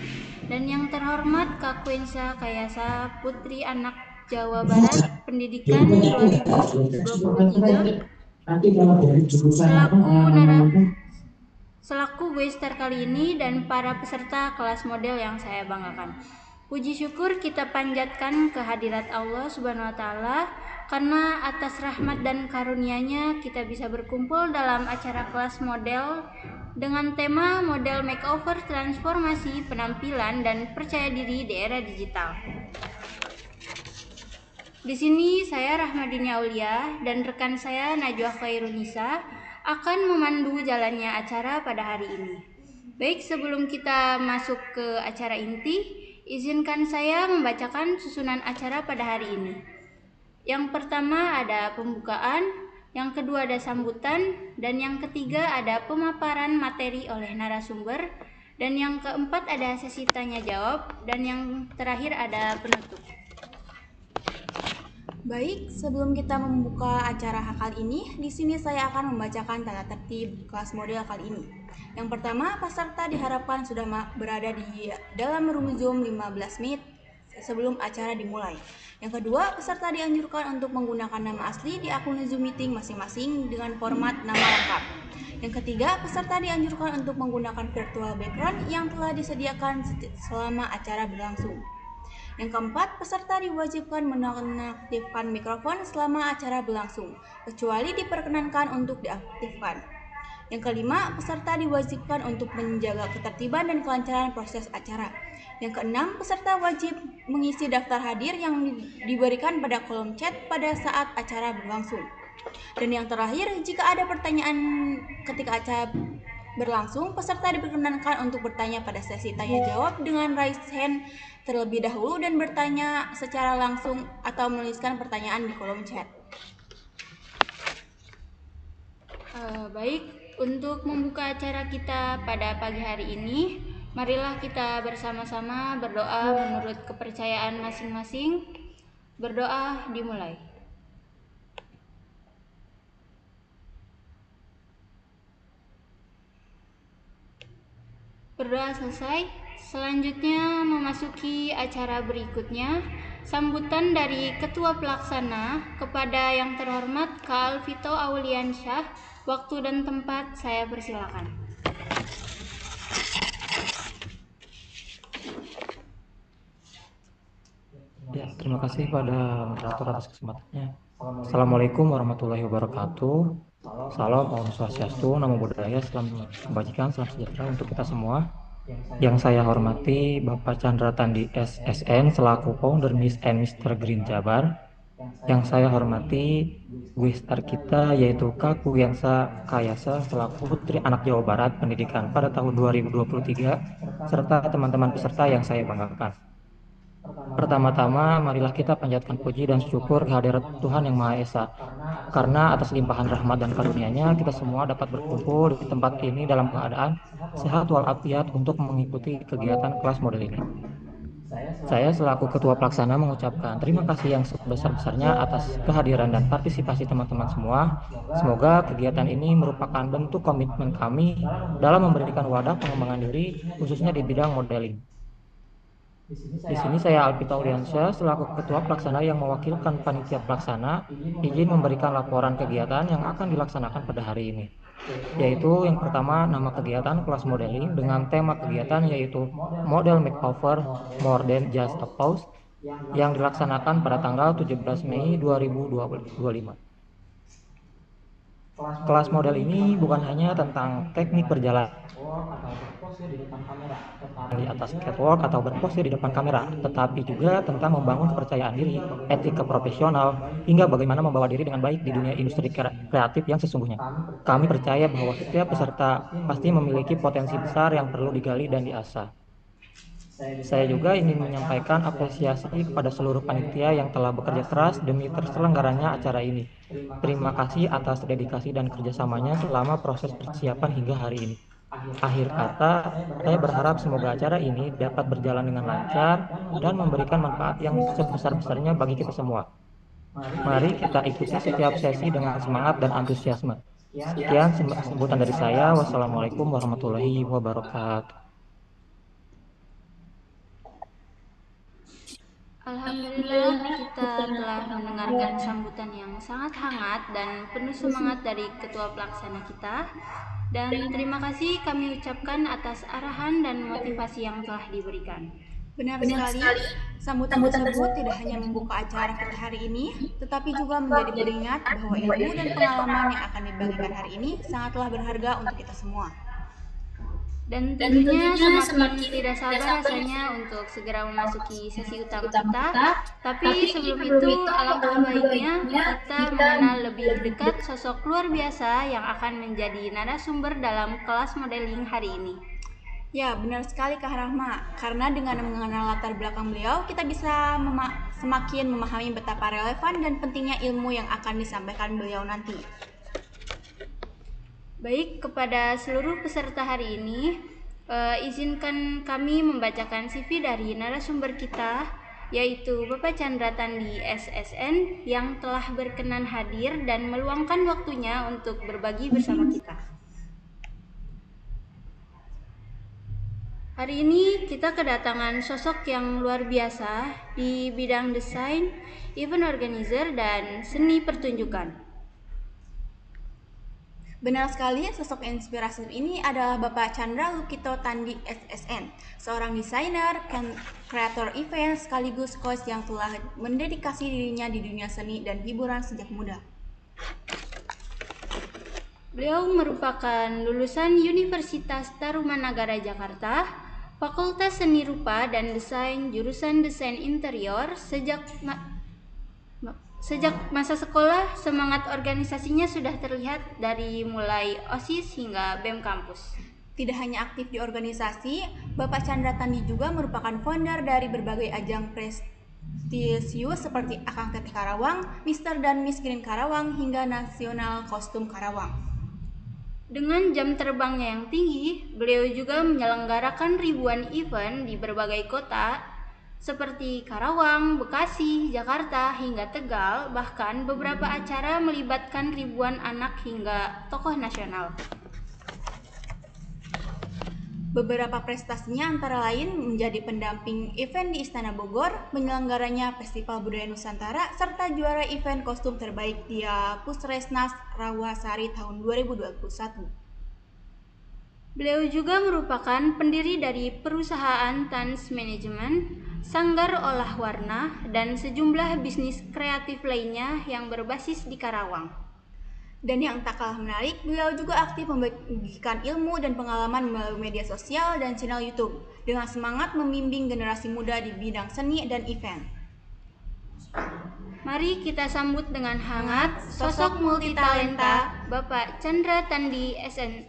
dan yang terhormat Kak Quensa Kayasa Putri Anak Jawa Barat Pendidikan 2023 selaku guestar kali ini dan para peserta kelas model yang saya banggakan. Puji syukur kita panjatkan kehadirat Allah Subhanahu wa Ta'ala, karena atas rahmat dan karunia-Nya kita bisa berkumpul dalam acara kelas model dengan tema model makeover, transformasi penampilan dan percaya diri di era digital. Di sini saya Rahmadini Aulia dan rekan saya Najwa Khairunisa akan memandu jalannya acara pada hari ini. Baik, sebelum kita masuk ke acara inti, izinkan saya membacakan susunan acara pada hari ini. Yang pertama ada pembukaan, yang kedua ada sambutan, dan yang ketiga ada pemaparan materi oleh narasumber, Dan yang keempat ada sesi tanya jawab, dan yang terakhir ada penutup. Baik, sebelum kita membuka acara kali ini, di sini saya akan membacakan tata tertib kelas model kali ini. Yang pertama, peserta diharapkan sudah berada di dalam room Zoom 15 menit sebelum acara dimulai. Yang kedua, peserta dianjurkan untuk menggunakan nama asli di akun Zoom meeting masing-masing dengan format nama lengkap. Yang ketiga, peserta dianjurkan untuk menggunakan virtual background yang telah disediakan selama acara berlangsung. Yang keempat, peserta diwajibkan menonaktifkan mikrofon selama acara berlangsung, kecuali diperkenankan untuk diaktifkan. Yang kelima, peserta diwajibkan untuk menjaga ketertiban dan kelancaran proses acara. Yang keenam, peserta wajib mengisi daftar hadir yang diberikan pada kolom chat pada saat acara berlangsung. Dan yang terakhir, jika ada pertanyaan ketika acara berlangsung, peserta diperkenankan untuk bertanya pada sesi tanya jawab dengan raise hand terlebih dahulu dan bertanya secara langsung atau menuliskan pertanyaan di kolom chat. Baik, untuk membuka acara kita pada pagi hari ini, marilah kita bersama-sama berdoa menurut kepercayaan masing-masing. Berdoa dimulai. Berdoa selesai. Selanjutnya memasuki acara berikutnya, sambutan dari Ketua Pelaksana kepada yang terhormat Kak Alvito Auliansyah. Waktu dan tempat saya persilakan. Ya, terima kasih pada moderator atas kesempatannya. Assalamualaikum warahmatullahi wabarakatuh. Salam, Om Swastiastu, Namo Buddhaya, salam kebajikan, salam sejahtera untuk kita semua. Yang saya hormati Bapak Chandra Tandi SSN selaku founder Miss and Mr. Green Jabar. Yang saya hormati guru besar kita yaitu Kak Kuyansa Kayasa selaku Putri Anak Jawa Barat Pendidikan pada tahun 2023 serta teman-teman peserta yang saya banggakan. Pertama-tama, marilah kita panjatkan puji dan syukur kehadirat Tuhan Yang Maha Esa. Karena atas limpahan rahmat dan karunia-Nya, kita semua dapat berkumpul di tempat ini dalam keadaan sehat walafiat untuk mengikuti kegiatan kelas model ini. Saya selaku Ketua Pelaksana mengucapkan terima kasih yang sebesar-besarnya atas kehadiran dan partisipasi teman-teman semua. Semoga kegiatan ini merupakan bentuk komitmen kami dalam memberikan wadah pengembangan diri, khususnya di bidang modeling. Di sini saya Alvito Auliansyah selaku Ketua Pelaksana yang mewakilkan Panitia Pelaksana izin memberikan laporan kegiatan yang akan dilaksanakan pada hari ini. Yaitu yang pertama, nama kegiatan kelas modeling dengan tema kegiatan yaitu Model Makeover More Than Just a Pose yang dilaksanakan pada tanggal 17 Mei 2025. Kelas model ini bukan hanya tentang teknik berjalan di atas catwalk atau berpose di depan kamera, tetapi juga tentang membangun kepercayaan diri, etika profesional, hingga bagaimana membawa diri dengan baik di dunia industri kreatif yang sesungguhnya. Kami percaya bahwa setiap peserta pasti memiliki potensi besar yang perlu digali dan diasah. Saya juga ingin menyampaikan apresiasi kepada seluruh panitia yang telah bekerja keras demi terselenggaranya acara ini. Terima kasih atas dedikasi dan kerjasamanya selama proses persiapan hingga hari ini. Akhir kata, saya berharap semoga acara ini dapat berjalan dengan lancar dan memberikan manfaat yang sebesar-besarnya bagi kita semua. Mari kita ikuti setiap sesi dengan semangat dan antusiasme. Sekian sambutan dari saya. Wassalamualaikum warahmatullahi wabarakatuh. Alhamdulillah, kita telah mendengarkan sambutan yang sangat hangat dan penuh semangat dari Ketua Pelaksana kita. Dan terima kasih kami ucapkan atas arahan dan motivasi yang telah diberikan. Benar sekali, sambutan tersebut tidak hanya membuka acara kita hari ini, tetapi juga menjadi pengingat bahwa ilmu dan pengalaman yang akan dibagikan hari ini sangatlah berharga untuk kita semua. Dan tentunya semakin tidak sabar rasanya untuk segera memasuki sesi utama kita. Tapi sebelum itu, alangkah baiknya kita mengenal lebih dekat sosok luar biasa yang akan menjadi narasumber dalam kelas modeling hari ini. Ya, benar sekali Kak Rahma. Karena dengan mengenal latar belakang beliau, kita bisa semakin memahami betapa relevan dan pentingnya ilmu yang akan disampaikan beliau nanti. Baik, kepada seluruh peserta hari ini, Izinkan kami membacakan CV dari narasumber kita, yaitu Bapak Chandra Tandi SSN yang telah berkenan hadir dan meluangkan waktunya untuk berbagi bersama kita. Hari ini kita kedatangan sosok yang luar biasa di bidang desain, event organizer, dan seni pertunjukan. Benar sekali, sosok inspiratif ini adalah Bapak Chandra Lukito Tandi SSN, seorang desainer, kreator event, sekaligus coach yang telah mendedikasi dirinya di dunia seni dan hiburan sejak muda. Beliau merupakan lulusan Universitas Tarumanagara Jakarta, Fakultas Seni Rupa dan Desain, jurusan Desain Interior. Sejak masa sekolah, semangat organisasinya sudah terlihat dari mulai OSIS hingga BEM kampus. Tidak hanya aktif di organisasi, Bapak Chandra Tandi juga merupakan founder dari berbagai ajang prestisius seperti Akang Teteh Karawang, Mister dan Miss Green Karawang, hingga Nasional Kostum Karawang. Dengan jam terbangnya yang tinggi, beliau juga menyelenggarakan ribuan event di berbagai kota seperti Karawang, Bekasi, Jakarta, hingga Tegal. Bahkan beberapa acara melibatkan ribuan anak hingga tokoh nasional. Beberapa prestasinya antara lain menjadi pendamping event di Istana Bogor, menyelenggaranya Festival Budaya Nusantara, serta juara event kostum terbaik di Pusresnas Rawasari tahun 2021. Beliau juga merupakan pendiri dari perusahaan Tans Management, Sanggar Olah Warna, dan sejumlah bisnis kreatif lainnya yang berbasis di Karawang. Dan yang tak kalah menarik, beliau juga aktif membagikan ilmu dan pengalaman melalui media sosial dan channel YouTube dengan semangat membimbing generasi muda di bidang seni dan event. Mari kita sambut dengan hangat sosok multitalenta Bapak Chandra Tandi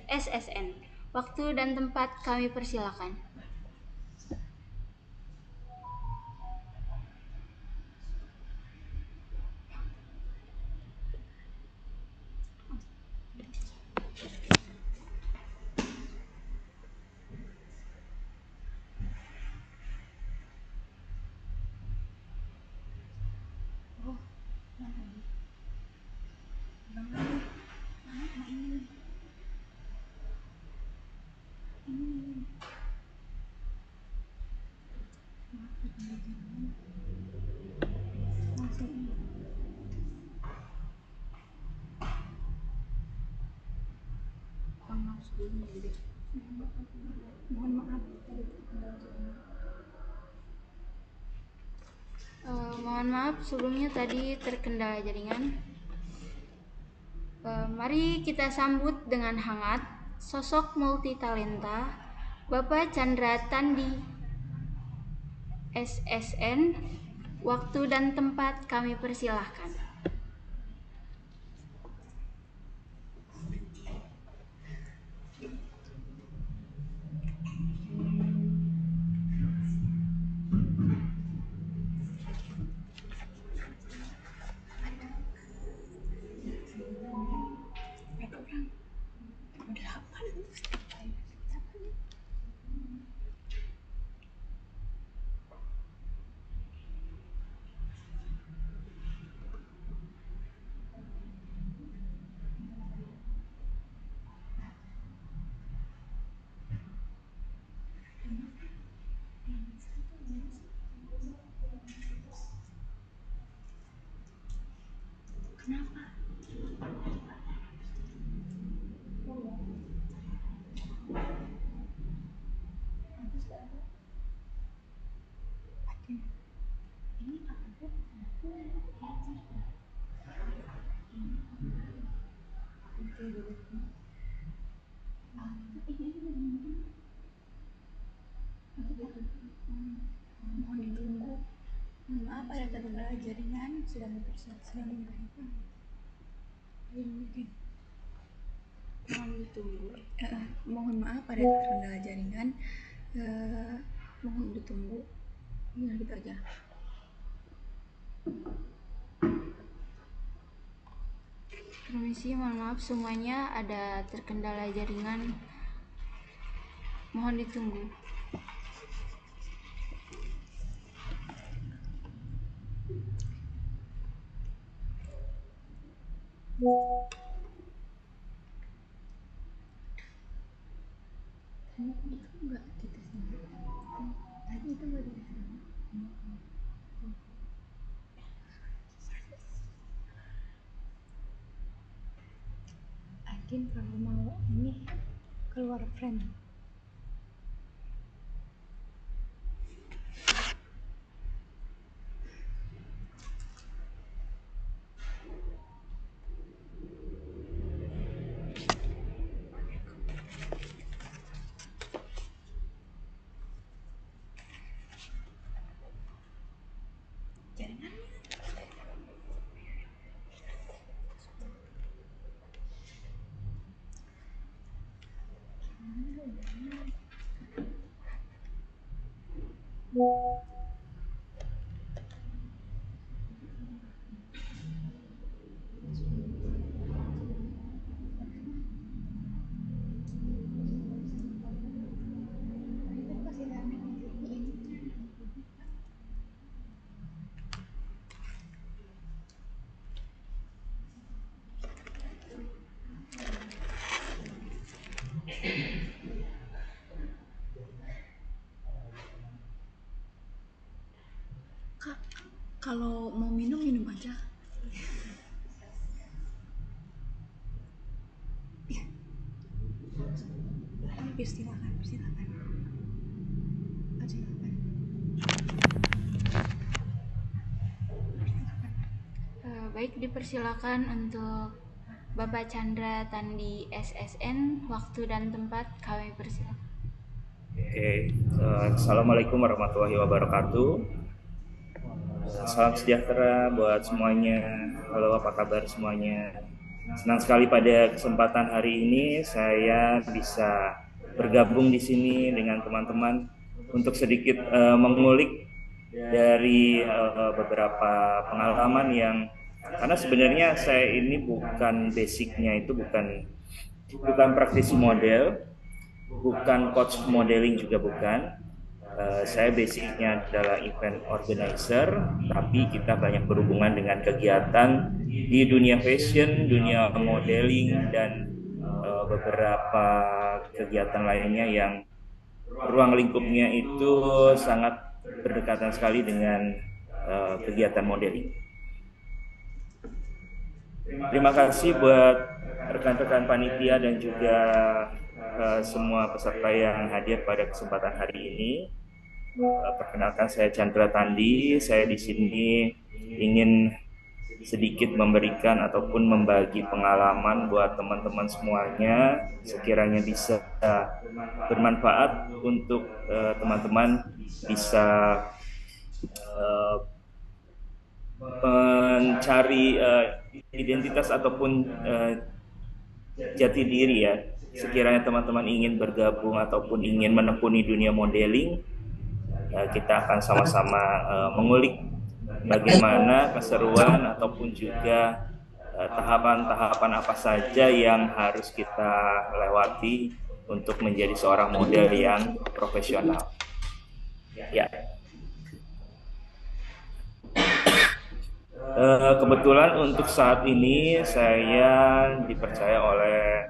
SSN. Waktu dan tempat kami persilakan. Mohon maaf sebelumnya tadi terkendala jaringan. Mari kita sambut dengan hangat sosok multitalenta Bapak Chandra Tandi SSN. Waktu dan tempat kami persilahkan. Mohon ditunggu. Mohon maaf ada terkendala jaringan sedang dipersiapkan. Mohon ditunggu. Mohon maaf ada terkendala jaringan. Mohon ditunggu. Ya gitu aja. Permisi, mohon maaf semuanya ada terkendala jaringan. Mohon ditunggu. Adin kalau mau ini keluar frame. Kak, kalau mau minum aja. Ya. Silakan. Baik, dipersilakan untuk Bapak Chandra Tandi SSN, waktu dan tempat kami persilakan. Oke, Assalamualaikum warahmatullahi wabarakatuh. Salam sejahtera buat semuanya. Halo, apa kabar semuanya? Senang sekali pada kesempatan hari ini saya bisa bergabung di sini dengan teman-teman untuk sedikit mengulik dari beberapa pengalaman yang, karena sebenarnya saya ini bukan basicnya itu bukan praktisi model, bukan coach modeling juga bukan. Saya basicnya adalah event organizer, tapi kita banyak berhubungan dengan kegiatan di dunia fashion, dunia modeling, dan beberapa kegiatan lainnya yang ruang lingkupnya itu sangat berdekatan sekali dengan kegiatan modeling. Terima kasih buat rekan-rekan panitia dan juga semua peserta yang hadir pada kesempatan hari ini. Perkenalkan, saya Chandra Tandi. Saya di sini ingin sedikit memberikan ataupun membagi pengalaman buat teman-teman semuanya, sekiranya bisa bermanfaat untuk teman-teman bisa mencari identitas ataupun jati diri ya. Sekiranya teman-teman ingin bergabung ataupun ingin menekuni dunia modeling, kita akan sama-sama mengulik bagaimana keseruan ataupun juga tahapan-tahapan apa saja yang harus kita lewati untuk menjadi seorang model yang profesional. Ya. Kebetulan untuk saat ini saya dipercaya oleh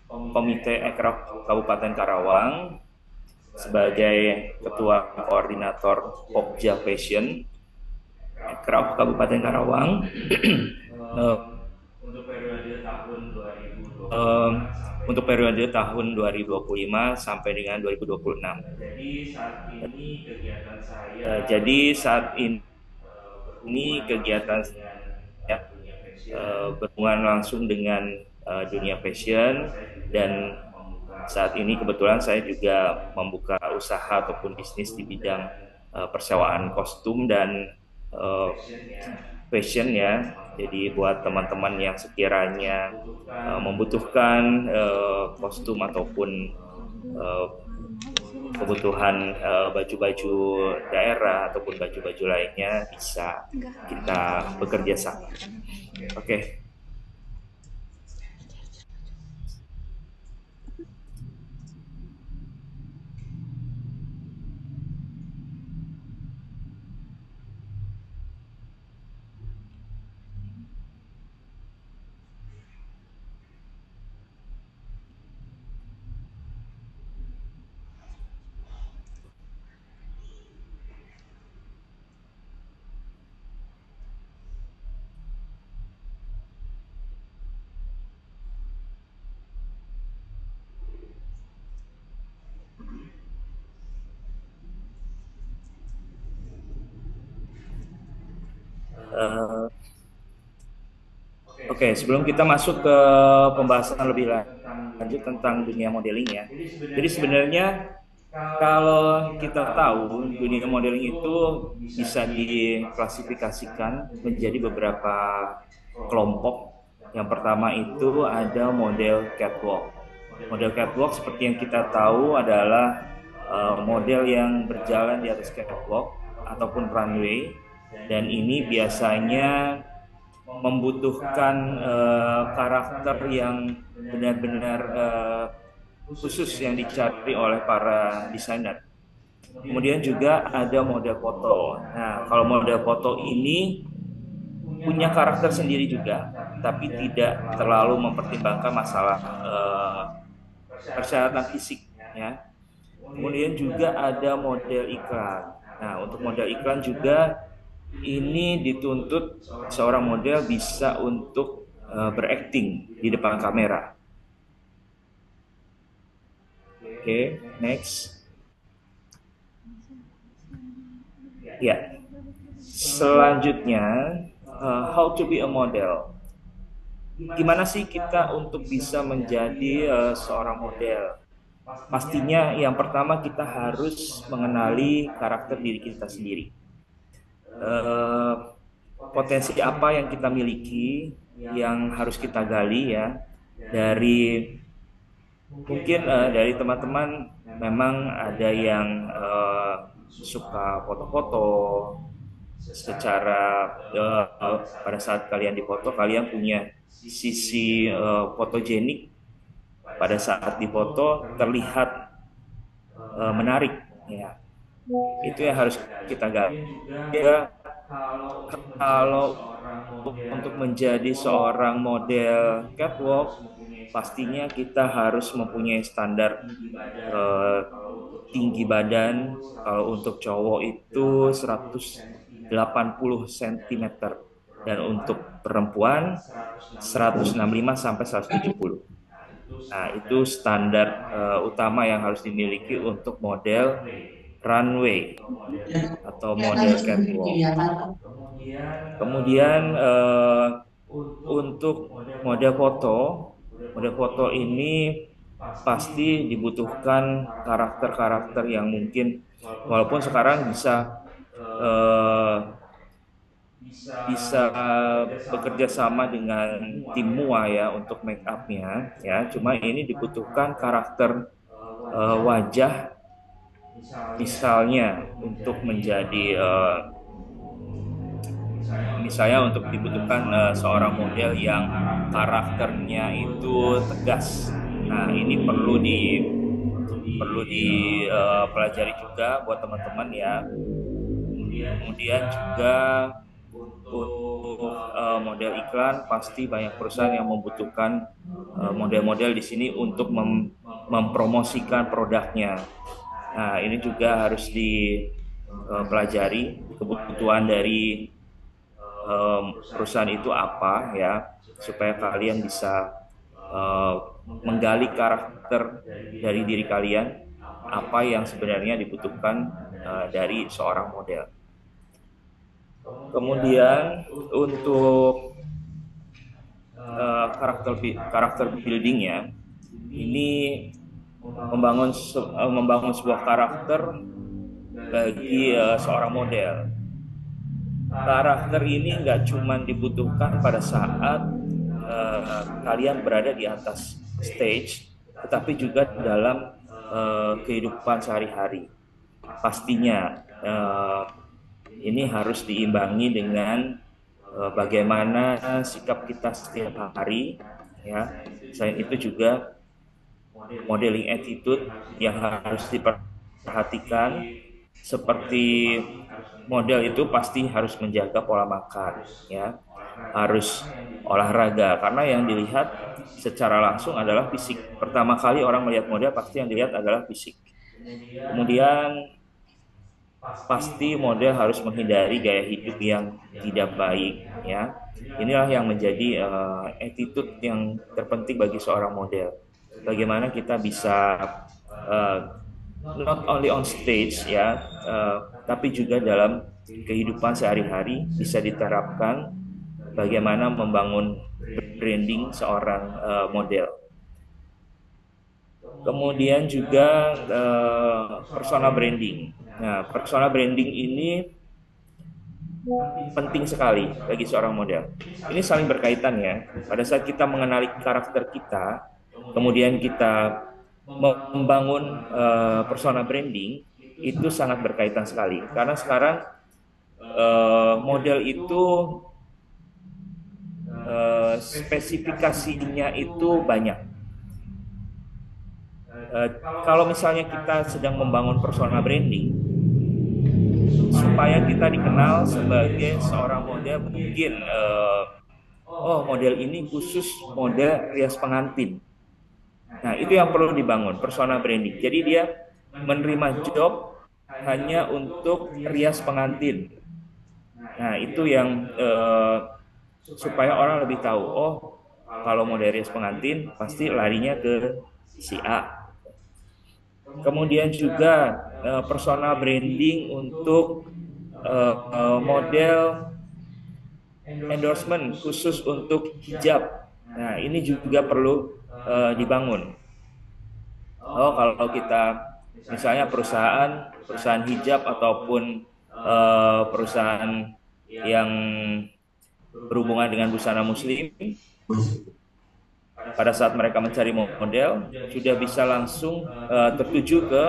Komite Ekraf Kabupaten Karawang sebagai Ketua Koordinator Pokja Fashion Ekraf Kabupaten Karawang untuk periode tahun 2025 sampai dengan 2026. Jadi saat ini kegiatan saya berhubungan langsung dengan dunia fashion, dan saat ini kebetulan saya juga membuka usaha ataupun bisnis di bidang persewaan kostum dan fashion ya. Jadi buat teman-teman yang sekiranya membutuhkan kostum ataupun kebutuhan baju-baju daerah ataupun baju-baju lainnya, bisa kita bekerja sama. Oke. Oke, sebelum kita masuk ke pembahasan lebih lanjut tentang dunia modeling ya. Jadi sebenarnya kalau kita tahu dunia modeling itu bisa diklasifikasikan menjadi beberapa kelompok. Yang pertama itu ada model catwalk. Model catwalk seperti yang kita tahu adalah model yang berjalan di atas catwalk ataupun runway, dan ini biasanya membutuhkan karakter yang benar-benar khusus yang dicari oleh para desainer. Kemudian juga ada model foto. Nah, kalau model foto ini punya karakter sendiri juga, tapi tidak terlalu mempertimbangkan masalah persyaratan fisik, ya. Kemudian juga ada model iklan. Nah, untuk model iklan juga ini dituntut seorang model bisa untuk berakting di depan kamera. Oke, next. Ya, selanjutnya how to be a model. Gimana sih kita untuk bisa menjadi seorang model? Pastinya yang pertama kita harus mengenali karakter diri kita sendiri. Potensi apa yang kita miliki yang harus kita gali ya, dari mungkin dari teman-teman memang ada yang suka foto-foto. Secara pada saat kalian difoto, kalian punya sisi fotogenik. Pada saat difoto terlihat menarik, ya. Itu yang harus kita gali. Ya, kalau untuk menjadi seorang model catwalk, pastinya kita harus mempunyai standar tinggi badan. Kalau untuk cowok itu 180 cm dan untuk perempuan 165 sampai 170. Nah, itu standar utama yang harus dimiliki untuk model runway atau model catwalk. Kemudian untuk model foto ini pasti dibutuhkan karakter-karakter yang mungkin walaupun sekarang bisa bekerja sama dengan tim MUA ya untuk make up-nya ya. Cuma ini dibutuhkan karakter wajah, misalnya untuk menjadi misalnya untuk dibutuhkan seorang model yang karakternya itu tegas. Nah, ini perlu dipelajari juga buat teman-teman ya. Kemudian juga untuk model iklan, pasti banyak perusahaan yang membutuhkan model-model di sini untuk mempromosikan produknya. Nah, ini juga harus dipelajari kebutuhan dari perusahaan itu apa ya, supaya kalian bisa menggali karakter dari diri kalian, apa yang sebenarnya dibutuhkan dari seorang model. Kemudian untuk karakter buildingnya, ini membangun sebuah karakter bagi seorang model. Karakter ini nggak cuma dibutuhkan pada saat kalian berada di atas stage, tetapi juga dalam kehidupan sehari-hari. Pastinya ini harus diimbangi dengan bagaimana sikap kita setiap hari, ya. Selain itu juga modeling attitude yang harus diperhatikan, seperti model itu pasti harus menjaga pola makan, ya, harus olahraga, karena yang dilihat secara langsung adalah fisik. Pertama kali orang melihat model pasti yang dilihat adalah fisik. Kemudian pasti model harus menghindari gaya hidup yang tidak baik, ya. Inilah yang menjadi attitude yang terpenting bagi seorang model. Bagaimana kita bisa not only on stage ya, tapi juga dalam kehidupan sehari-hari bisa diterapkan bagaimana membangun branding seorang model. Kemudian juga persona branding. Nah, persona branding ini penting sekali bagi seorang model. Ini saling berkaitan ya. Pada saat kita mengenali karakter kita, kemudian kita membangun persona branding, itu sangat berkaitan sekali. Karena sekarang model itu spesifikasinya itu banyak. Kalau misalnya kita sedang membangun persona branding, supaya kita dikenal sebagai seorang model, mungkin oh model ini khusus model rias pengantin. Nah itu yang perlu dibangun, persona branding. Jadi dia menerima job hanya untuk rias pengantin. Nah itu yang supaya orang lebih tahu, oh kalau model rias pengantin pasti larinya ke si A. Kemudian juga personal branding untuk model endorsement khusus untuk hijab. Nah, ini juga perlu dibangun. Oh, kalau kita misalnya perusahaan hijab ataupun perusahaan yang berhubungan dengan busana muslim, pada saat mereka mencari model sudah bisa langsung tertuju ke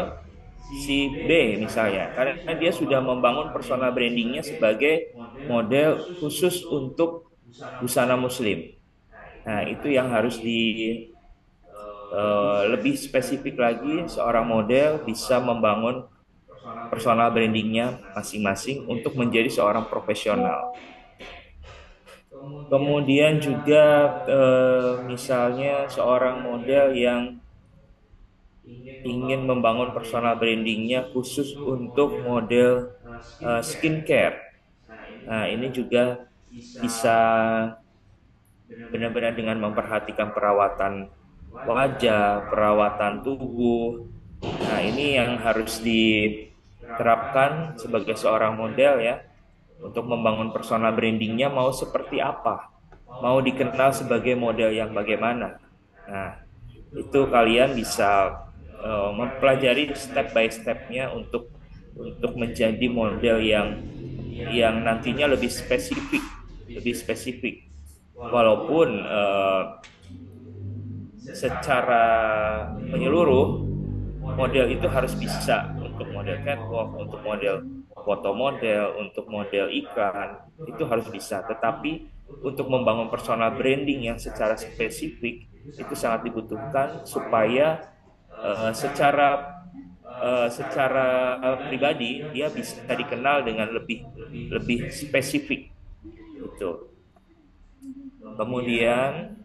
si B misalnya, karena dia sudah membangun personal brandingnya sebagai model khusus untuk busana muslim. Nah itu yang harus lebih spesifik lagi, seorang model bisa membangun personal brandingnya masing-masing untuk menjadi seorang profesional. Kemudian juga misalnya seorang model yang ingin membangun personal brandingnya khusus untuk model skincare. Nah ini juga bisa benar-benar dengan memperhatikan perawatan wajah, perawatan tubuh. Nah ini yang harus diterapkan sebagai seorang model ya. Untuk membangun personal brandingnya mau seperti apa, mau dikenal sebagai model yang bagaimana. Nah, itu kalian bisa mempelajari step by stepnya untuk menjadi model yang nantinya lebih spesifik. Walaupun secara menyeluruh model itu harus bisa untuk model catwalk, untuk model foto model, untuk model iklan, itu harus bisa. Tetapi untuk membangun personal branding yang secara spesifik itu sangat dibutuhkan supaya secara pribadi dia bisa dikenal dengan lebih spesifik. Gitu. Kemudian,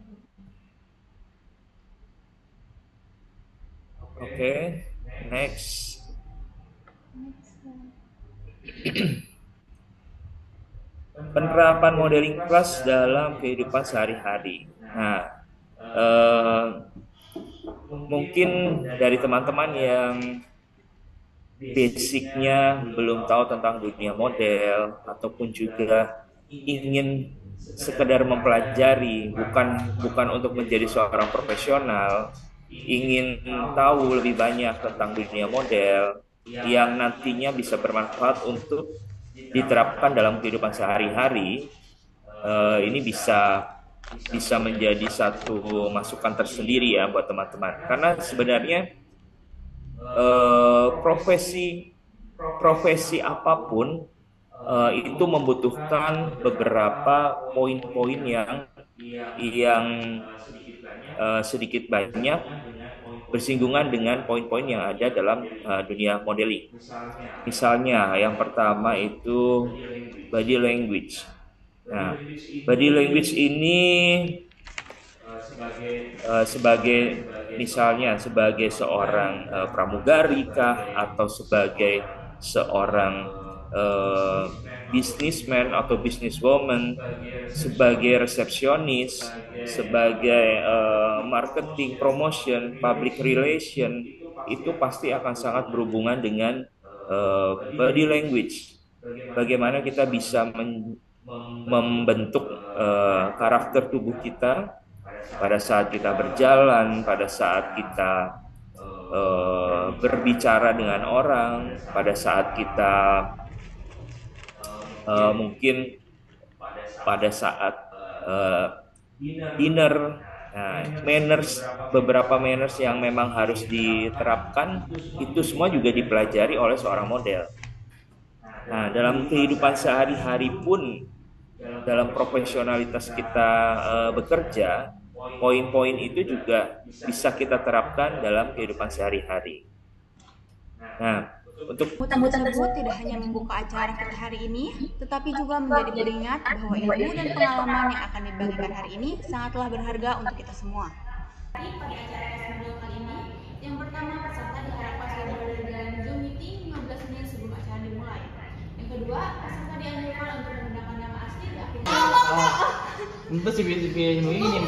oke, next. Penerapan modeling kelas dalam kehidupan sehari-hari. Nah, mungkin dari teman-teman yang basicnya belum tahu tentang dunia model ataupun juga ingin sekedar mempelajari, bukan untuk menjadi seorang profesional, ingin tahu lebih banyak tentang dunia model yang nantinya bisa bermanfaat untuk diterapkan dalam kehidupan sehari-hari, ini bisa menjadi satu masukan tersendiri ya buat teman-teman. Karena sebenarnya profesi apapun itu membutuhkan beberapa poin-poin yang sedikit banyak bersinggungan dengan poin-poin yang ada dalam dunia modeling. Misalnya yang pertama itu body language. Nah, body language ini misalnya sebagai seorang pramugari kah, atau sebagai seorang businessman atau businesswoman, sebagai resepsionis, sebagai marketing, promotion, public relation, itu pasti akan sangat berhubungan dengan body language. Bagaimana kita bisa membentuk karakter tubuh kita pada saat kita berjalan, pada saat kita berbicara dengan orang, pada saat kita mungkin pada saat dinner. Nah, beberapa manners yang memang harus diterapkan itu semua juga dipelajari oleh seorang model. Nah, dalam kehidupan sehari-hari pun, dalam profesionalitas kita bekerja, poin-poin itu juga bisa kita terapkan dalam kehidupan sehari-hari. Nah, untuk Tamu tersebut tidak hanya membuka acara kita hari ini, tetapi juga menjadi pengingat bahwa ilmu dan pengalaman yang akan dibagikan hari ini sangatlah berharga untuk kita semua. Pada acara S-Model kali ini, yang pertama peserta diharapkan sudah berada dalam Zoom meeting 15 menit sebelum acara dimulai. Yang kedua, peserta dianjurkan untuk menggunakan nama asli di akhir. Itu si ini.